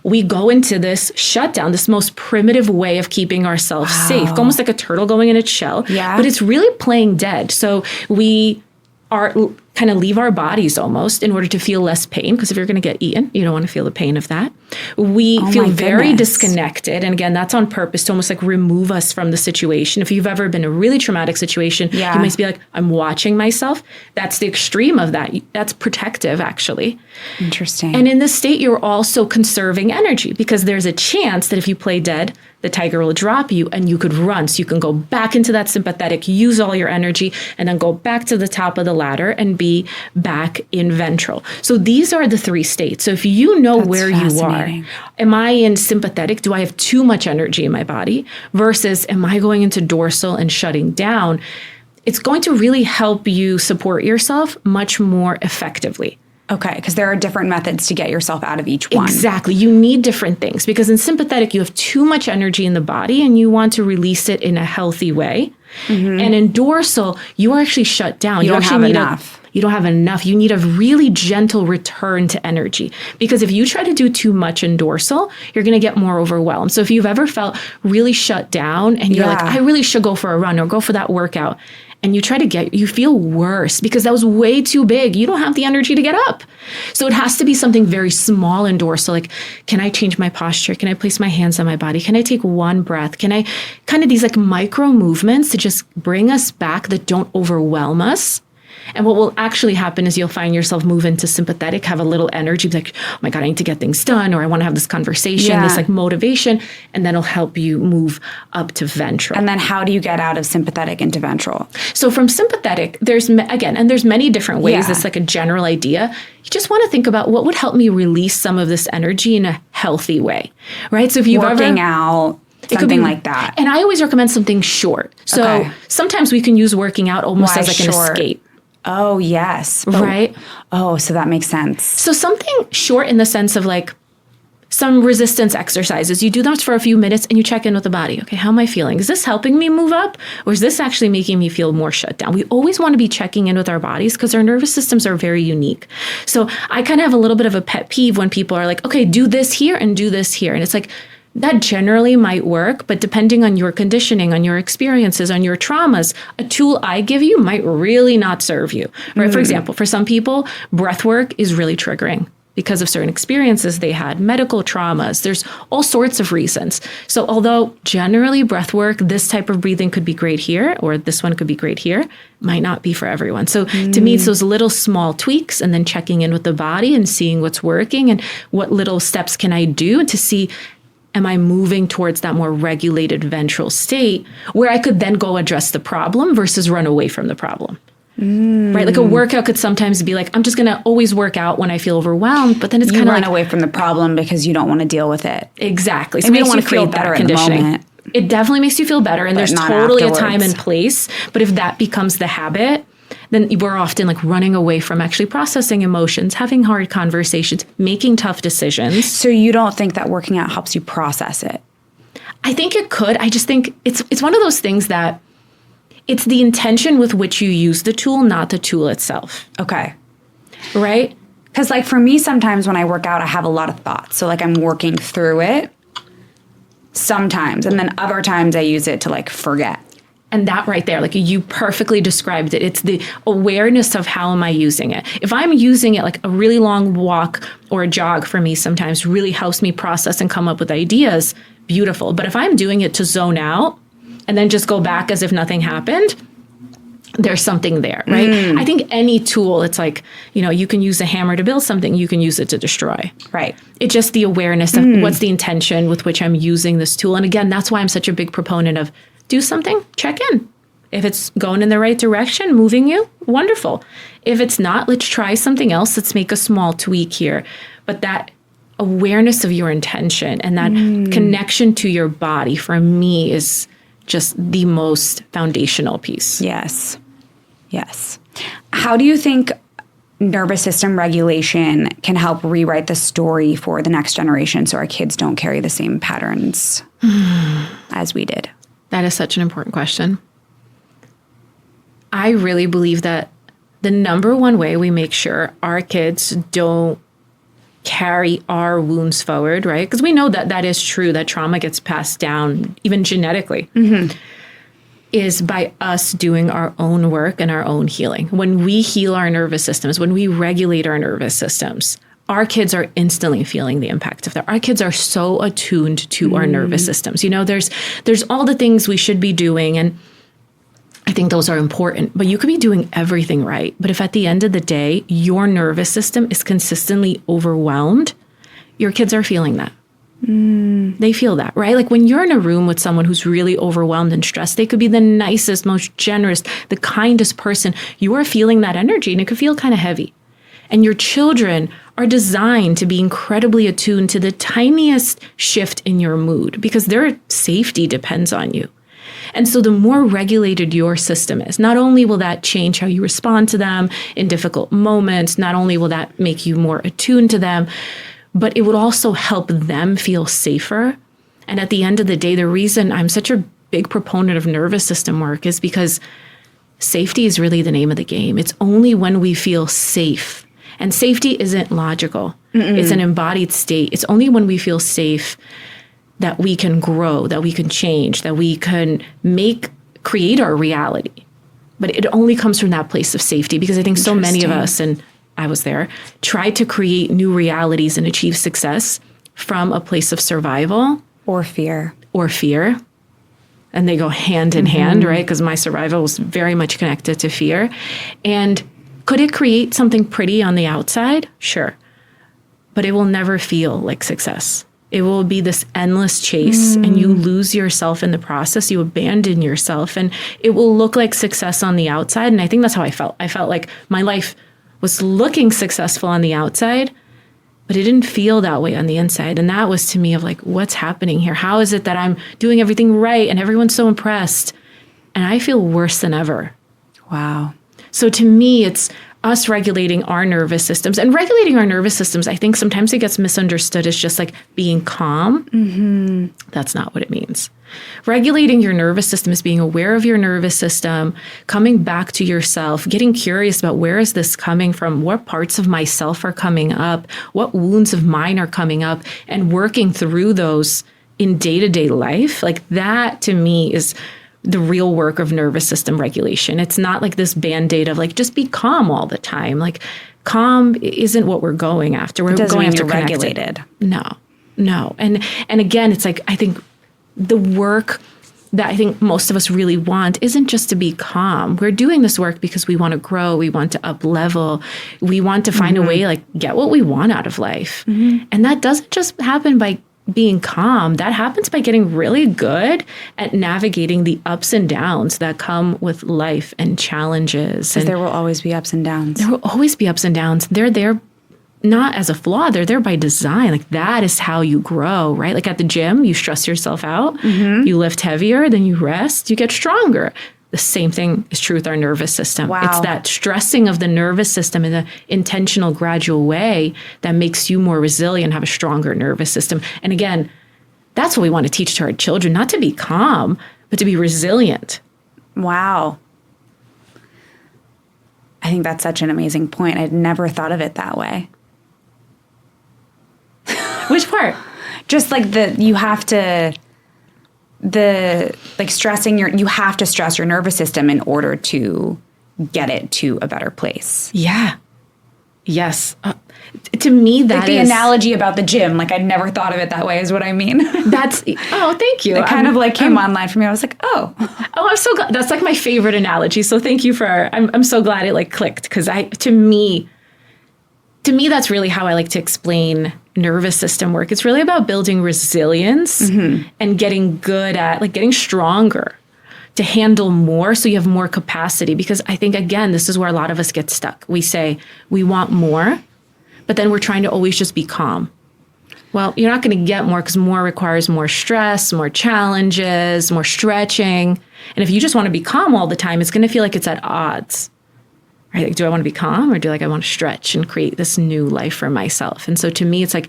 we go into this shutdown, this most primitive way of keeping ourselves safe, almost like a turtle going in its shell. But it's really playing dead. So we kind of leave our bodies almost in order to feel less pain. Because if you're going to get eaten, you don't want to feel the pain of that. We feel very disconnected. And again, that's on purpose to almost like remove us from the situation. If you've ever been in a really traumatic situation, you might be like, I'm watching myself. That's the extreme of that. That's protective, actually. Interesting. And in this state, you're also conserving energy because there's a chance that if you play dead, the tiger will drop you and you could run. So you can go back into that sympathetic, use all your energy, and then go back to the top of the ladder and be back in ventral. So these are the 3 states. So if you know where you are, am I in sympathetic? Do I have too much energy in my body? Versus am I going into dorsal and shutting down? It's going to really help you support yourself much more effectively. Okay, because there are different methods to get yourself out of each one. Exactly. You need different things because in sympathetic, you have too much energy in the body and you want to release it in a healthy way. And in dorsal, you are actually shut down. You don't have enough. You don't have enough. You need a really gentle return to energy because if you try to do too much in dorsal, you're going to get more overwhelmed. So if you've ever felt really shut down and you're like, I really should go for a run or go for that workout, and you feel worse because that was way too big. You don't have the energy to get up. So it has to be something very small in dorsal. Like, can I change my posture? Can I place my hands on my body? Can I take one breath? Can I kind of these like micro movements to just bring us back that don't overwhelm us? And what will actually happen is you'll find yourself move into sympathetic, have a little energy, be like, oh my God, I need to get things done, or I want to have this conversation, this like motivation, and then it'll help you move up to ventral. And then how do you get out of sympathetic into ventral? So from sympathetic, there's many different ways. It's like a general idea. You just want to think about what would help me release some of this energy in a healthy way, right? So if you've working out, something like that. And I always recommend something short. So sometimes we can use working out almost as like an escape. Oh, yes. Right? Oh, so that makes sense. So something short in the sense of like some resistance exercises. You do those for a few minutes and you check in with the body. Okay, how am I feeling? Is this helping me move up or is this actually making me feel more shut down? We always want to be checking in with our bodies because our nervous systems are very unique. So I kind of have a little bit of a pet peeve when people are like, okay, do this here and do this here. And it's like, that generally might work, but depending on your conditioning, on your experiences, on your traumas, a tool I give you might really not serve you, right? For example, for some people, breath work is really triggering because of certain experiences they had, medical traumas. There's all sorts of reasons. So although generally breath work, this type of breathing could be great here, or this one could be great here, might not be for everyone. So to me, it's those little small tweaks and then checking in with the body and seeing what's working and what little steps can I do to see, am I moving towards that more regulated ventral state where I could then go address the problem versus run away from the problem? Right? Like a workout could sometimes be like, I'm just going to always work out when I feel overwhelmed, but then it's kind of run like, away from the problem because you don't want to deal with it. Exactly. So Maybe you don't you want to feel create better that in the conditioning. moment. It definitely makes you feel better. And But there's not totally afterwards. a time and place. But if that becomes the habit, then we're often like running away from actually processing emotions, having hard conversations, making tough decisions. So you don't think that working out helps you process it? I think it could. I just think it's one of those things that it's the intention with which you use the tool, not the tool itself. Okay. Right? Because like for me, sometimes when I work out, I have a lot of thoughts. So like I'm working through it sometimes. And then other times I use it to like forget. And that right there, like you perfectly described it. It's the awareness of how am I using it. If I'm using it, like a really long walk or a jog for me sometimes really helps me process and come up with ideas, beautiful. But if I'm doing it to zone out and then just go back as if nothing happened, there's something there, right? I think any tool, it's like, you can use a hammer to build something, you can use it to destroy. Right. It's just the awareness of what's the intention with which I'm using this tool. And again, that's why I'm such a big proponent of do something, check in. If it's going in the right direction, moving you, wonderful. If it's not, let's try something else. Let's make a small tweak here. But that awareness of your intention and that connection to your body for me is just the most foundational piece. Yes. Yes. How do you think nervous system regulation can help rewrite the story for the next generation so our kids don't carry the same patterns as we did? That is such an important question. I really believe that the number one way we make sure our kids don't carry our wounds forward, right? Because we know that that is true, that trauma gets passed down even genetically, is by us doing our own work and our own healing. When we heal our nervous systems, when we regulate our nervous systems, our kids are instantly feeling the impact of that. Our kids are so attuned to our nervous systems. There's all the things we should be doing, and I think those are important, but you could be doing everything right. But if at the end of the day, your nervous system is consistently overwhelmed, your kids are feeling that. They feel that, right? Like when you're in a room with someone who's really overwhelmed and stressed, they could be the nicest, most generous, the kindest person. You are feeling that energy and it could feel kind of heavy. And your children are designed to be incredibly attuned to the tiniest shift in your mood because their safety depends on you. And so the more regulated your system is, not only will that change how you respond to them in difficult moments, not only will that make you more attuned to them, but it would also help them feel safer. And at the end of the day, the reason I'm such a big proponent of nervous system work is because safety is really the name of the game. It's only when we feel safe. And safety isn't logical. It's an embodied state. It's only when we feel safe that we can grow, that we can change, that we can create our reality. But it only comes from that place of safety because I think so many of us, and I was there, try to create new realities and achieve success from a place of survival. Or fear. And they go hand in hand, right? Because my survival was very much connected to fear. And could it create something pretty on the outside? Sure. But it will never feel like success. It will be this endless chase and you lose yourself in the process. You abandon yourself and it will look like success on the outside. And I think that's how I felt. I felt like my life was looking successful on the outside, but it didn't feel that way on the inside. And that was to me of like, what's happening here? How is it that I'm doing everything right and everyone's so impressed? And I feel worse than ever. Wow. So to me, it's us regulating our nervous systems. And regulating our nervous systems, I think sometimes it gets misunderstood as just like being calm. That's not what it means. Regulating your nervous system is being aware of your nervous system, coming back to yourself, getting curious about where is this coming from, what parts of myself are coming up, what wounds of mine are coming up, and working through those in day-to-day life, like that to me is the real work of nervous system regulation. It's not like this band-aid of like, just be calm all the time. Like calm isn't what we're going after. We're going after regulated. No. And again, it's like, I think the work that I think most of us really want isn't just to be calm. We're doing this work because we want to grow. We want to up level. We want to find a way, like get what we want out of life. And that doesn't just happen by being calm. That happens by getting really good at navigating the ups and downs that come with life and challenges. Because there will always be ups and downs. There will always be ups and downs. They're there not as a flaw, they're there by design. Like that is how you grow, right? Like at the gym, you stress yourself out, you lift heavier, then you rest, you get stronger. The same thing is true with our nervous system. Wow. It's that stressing of the nervous system in an intentional, gradual way that makes you more resilient, have a stronger nervous system. And again, that's what we want to teach to our children, not to be calm, but to be resilient. Wow. I think that's such an amazing point. I'd never thought of it that way. Which part? Just like you have to stress your nervous system in order to get it to a better place. Yeah. Yes. To me, that like the analogy about the gym, like I'd never thought of it that way is what I mean. Thank you. It kind of like came online for me. I was like, oh, I'm so glad. That's like my favorite analogy. So thank you I'm so glad it like clicked because to me, that's really how I like to explain nervous system work. It's really about building resilience and getting good at like getting stronger to handle more so you have more capacity. Because I think, again, this is where a lot of us get stuck. We say we want more, but then we're trying to always just be calm. Well, you're not going to get more because more requires more stress, more challenges, more stretching. And if you just want to be calm all the time, it's going to feel like it's at odds. Right? Like, do I want to be calm or do I want to stretch and create this new life for myself? And so to me, it's like,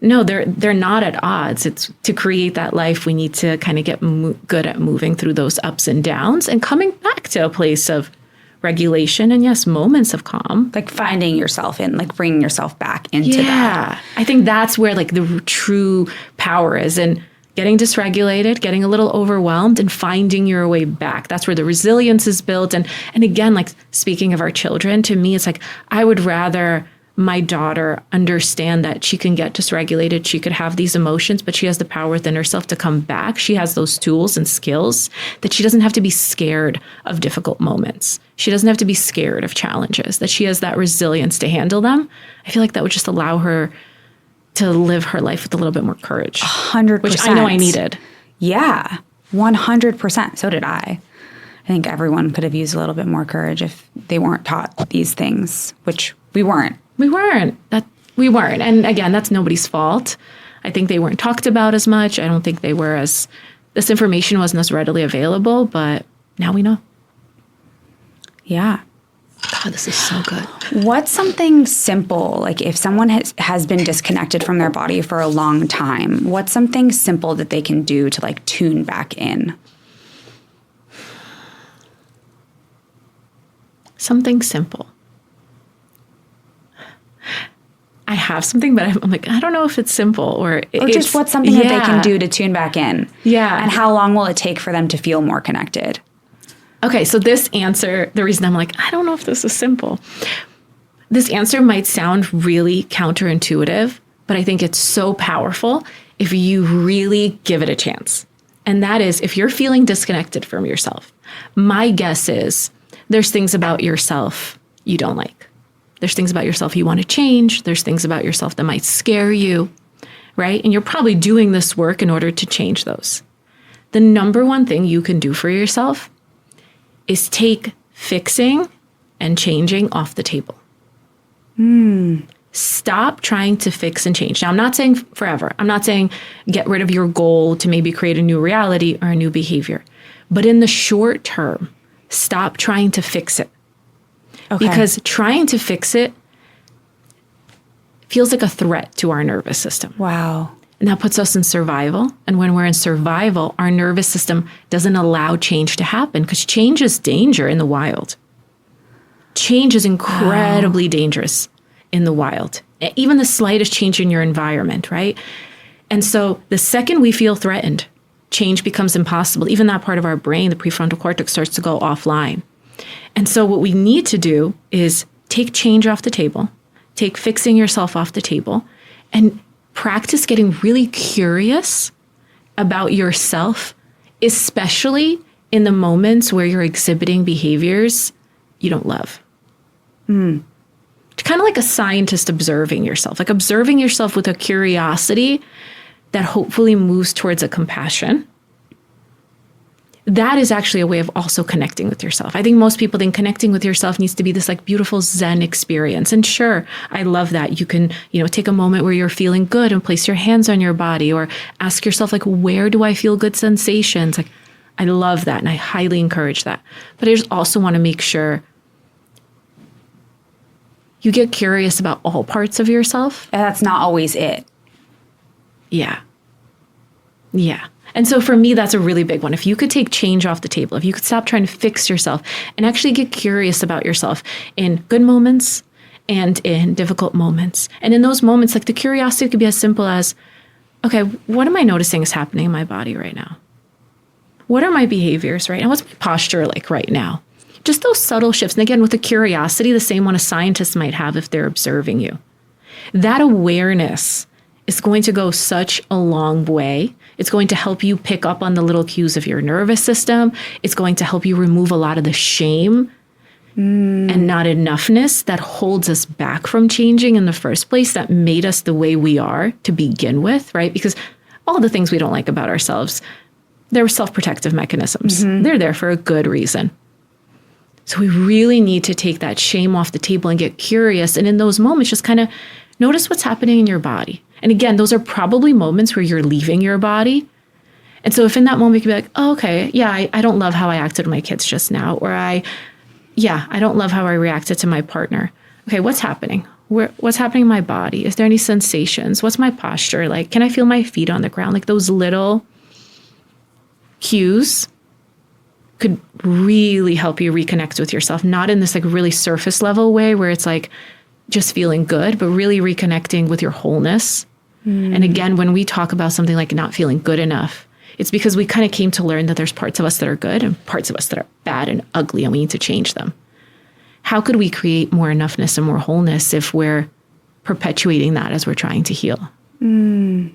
no, they're not at odds. It's to create that life, we need to kind of get good at moving through those ups and downs and coming back to a place of regulation and yes, moments of calm. Like finding yourself in, like bringing yourself back into that. I think that's where like the true power is in getting dysregulated, getting a little overwhelmed and finding your way back. That's where the resilience is built. And again, like speaking of our children, to me, it's like, I would rather my daughter understand that she can get dysregulated, she could have these emotions, but she has the power within herself to come back. She has those tools and skills that she doesn't have to be scared of difficult moments. She doesn't have to be scared of challenges, that she has that resilience to handle them. I feel like that would just allow her to live her life with a little bit more courage. 100%. Which I know I needed. Yeah, 100%. So did I. I think everyone could have used a little bit more courage if they weren't taught these things, which we weren't. We weren't. And again, that's nobody's fault. I think they weren't talked about as much. I don't think this information wasn't as readily available, but now we know. Yeah. God, this is so good. What's something simple, like if someone has been disconnected from their body for a long time, what's something simple that they can do to like tune back in? Something simple. I have something, but I'm like, I don't know if it's simple or just what's something that they can do to tune back in. Yeah. And how long will it take for them to feel more connected? Okay, so this answer, the reason I'm like, I don't know if this is simple. This answer might sound really counterintuitive, but I think it's so powerful if you really give it a chance. And that is, if you're feeling disconnected from yourself, my guess is there's things about yourself you don't like. There's things about yourself you want to change. There's things about yourself that might scare you, right? And you're probably doing this work in order to change those. The number one thing you can do for yourself is take fixing and changing off the table. Stop trying to fix and change. Now, I'm not saying forever. I'm not saying get rid of your goal to maybe create a new reality or a new behavior. But in the short term, stop trying to fix it. Okay. Because trying to fix it feels like a threat to our nervous system. Wow. And that puts us in survival. And when we're in survival, our nervous system doesn't allow change to happen because change is danger in the wild. Change is incredibly dangerous in the wild. Even the slightest change in your environment, right? And so the second we feel threatened, change becomes impossible. Even that part of our brain, the prefrontal cortex, starts to go offline. And so what we need to do is take change off the table, take fixing yourself off the table, and practice getting really curious about yourself, especially in the moments where you're exhibiting behaviors you don't love. Kind of like a scientist observing yourself, like observing yourself with a curiosity that hopefully moves towards a compassion. That is actually a way of also connecting with yourself. I think most people think connecting with yourself needs to be this like beautiful Zen experience. And sure, I love that. You can, take a moment where you're feeling good and place your hands on your body, or ask yourself, like, where do I feel good sensations? Like, I love that. And I highly encourage that. But I just also want to make sure you get curious about all parts of yourself. And that's not always it. Yeah. And so for me, that's a really big one. If you could take change off the table, if you could stop trying to fix yourself and actually get curious about yourself in good moments and in difficult moments. And in those moments, like, the curiosity could be as simple as, okay, what am I noticing is happening in my body right now? What are my behaviors right now? What's my posture like right now? Just those subtle shifts. And again, with the curiosity, the same one a scientist might have if they're observing you. That awareness is going to go such a long way. It's going to help you pick up on the little cues of your nervous system. It's going to help you remove a lot of the shame and not enoughness that holds us back from changing in the first place, that made us the way we are to begin with, right? Because all the things we don't like about ourselves, they're self-protective mechanisms. They're there for a good reason. So we really need to take that shame off the table and get curious. And in those moments, just kind of notice what's happening in your body. And again, those are probably moments where you're leaving your body. And so if in that moment you can be like, oh, okay, yeah, I don't love how I acted to my kids just now. Or I don't love how I reacted to my partner. Okay, what's happening? What's happening in my body? Is there any sensations? What's my posture like? Can I feel my feet on the ground? Like, those little cues could really help you reconnect with yourself. Not in this like really surface level way where it's like just feeling good, but really reconnecting with your wholeness. And again, when we talk about something like not feeling good enough, it's because we kind of came to learn that there's parts of us that are good and parts of us that are bad and ugly, and we need to change them. How could we create more enoughness and more wholeness if we're perpetuating that as we're trying to heal? I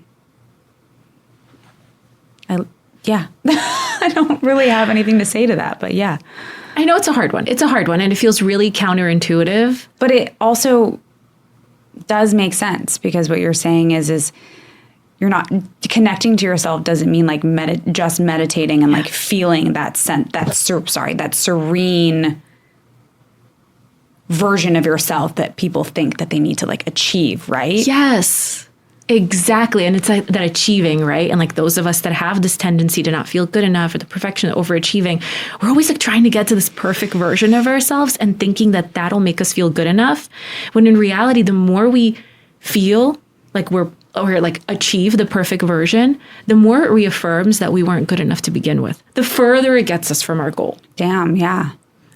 don't really have anything to say to that, but yeah. I know it's a hard one. It's a hard one, and it feels really counterintuitive. But it also does make sense, because what you're saying is you're not connecting to yourself doesn't mean like just meditating and like feeling that serene version of yourself that people think that they need to like achieve, right? Yes. Exactly. And it's like that achieving, right? And like those of us that have this tendency to not feel good enough, or the perfection, overachieving, we're always like trying to get to this perfect version of ourselves and thinking that that'll make us feel good enough. When in reality, the more we feel like or like achieve the perfect version, the more it reaffirms that we weren't good enough to begin with. The further it gets us from our goal. Damn, yeah.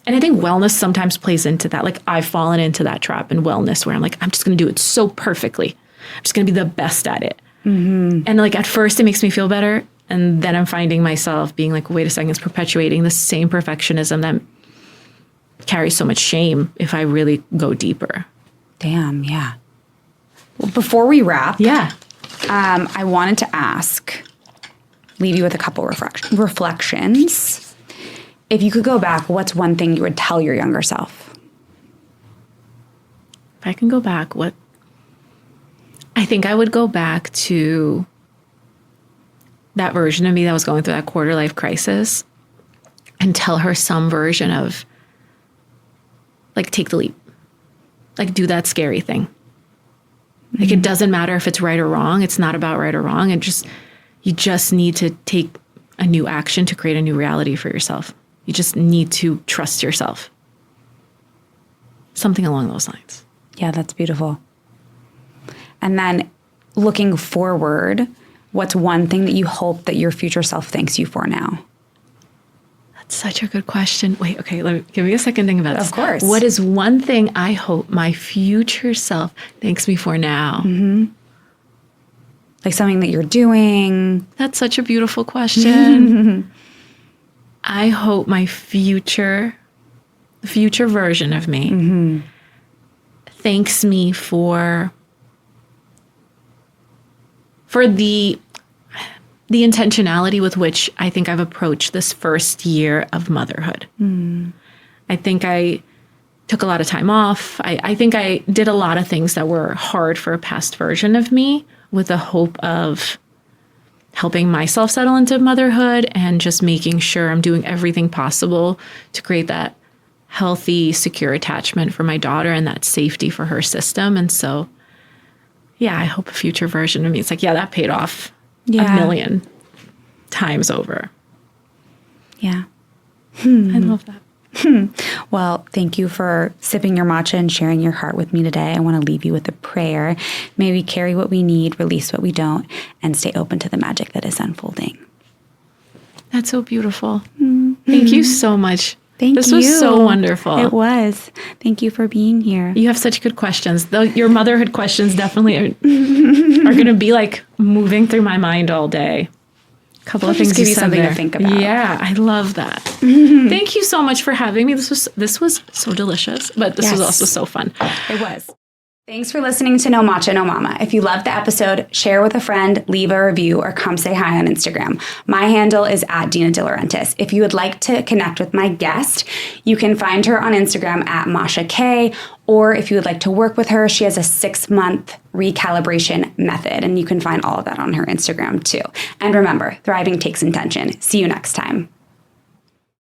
And I think wellness sometimes plays into that. Like, I've fallen into that trap in wellness where I'm like, I'm just going to do it so perfectly. I'm just going to be the best at it. And like at first it makes me feel better. And then I'm finding myself being like, wait a second, it's perpetuating the same perfectionism that carries so much shame if I really go deeper. Damn, yeah. Well, before we wrap, I wanted to leave you with a couple reflections. If you could go back, what's one thing you would tell your younger self? If I can go back, I think I would go back to that version of me that was going through that quarter life crisis and tell her some version of like, take the leap, like do that scary thing. Like, it doesn't matter if it's right or wrong. It's not about right or wrong. You just need to take a new action to create a new reality for yourself. You just need to trust yourself. Something along those lines. Yeah, that's beautiful. And then looking forward, what's one thing that you hope that your future self thanks you for now? That's such a good question. Wait, okay, give me a second to think about this. Of course. What is one thing I hope my future self thanks me for now? Like something that you're doing? That's such a beautiful question. I hope my future version of me thanks me for the intentionality with which I think I've approached this first year of motherhood. I think I took a lot of time off. I think I did a lot of things that were hard for a past version of me with the hope of helping myself settle into motherhood and just making sure I'm doing everything possible to create that healthy, secure attachment for my daughter and that safety for her system. And so, yeah, I hope a future version of me, it's like, yeah, that paid off a million times over. Yeah. I love that. Well, thank you for sipping your matcha and sharing your heart with me today. I want to leave you with a prayer. May we carry what we need, release what we don't, and stay open to the magic that is unfolding. That's so beautiful. Thank you so much. This was so wonderful. It was. Thank you for being here. You have such good questions. Your motherhood questions definitely are going to be like moving through my mind all day. A couple of things give you said something there. to think about. Yeah, I love that. Thank you so much for having me. This was so delicious, but this was also so fun. It was. Thanks for listening to No Matcha, No Mama. If you loved the episode, share with a friend, leave a review, or come say hi on Instagram. My handle is @DinaDL. If you would like to connect with my guest, you can find her on Instagram @Masha Kay, or if you would like to work with her, she has a 6-month recalibration method, and you can find all of that on her Instagram too. And remember, thriving takes intention. See you next time.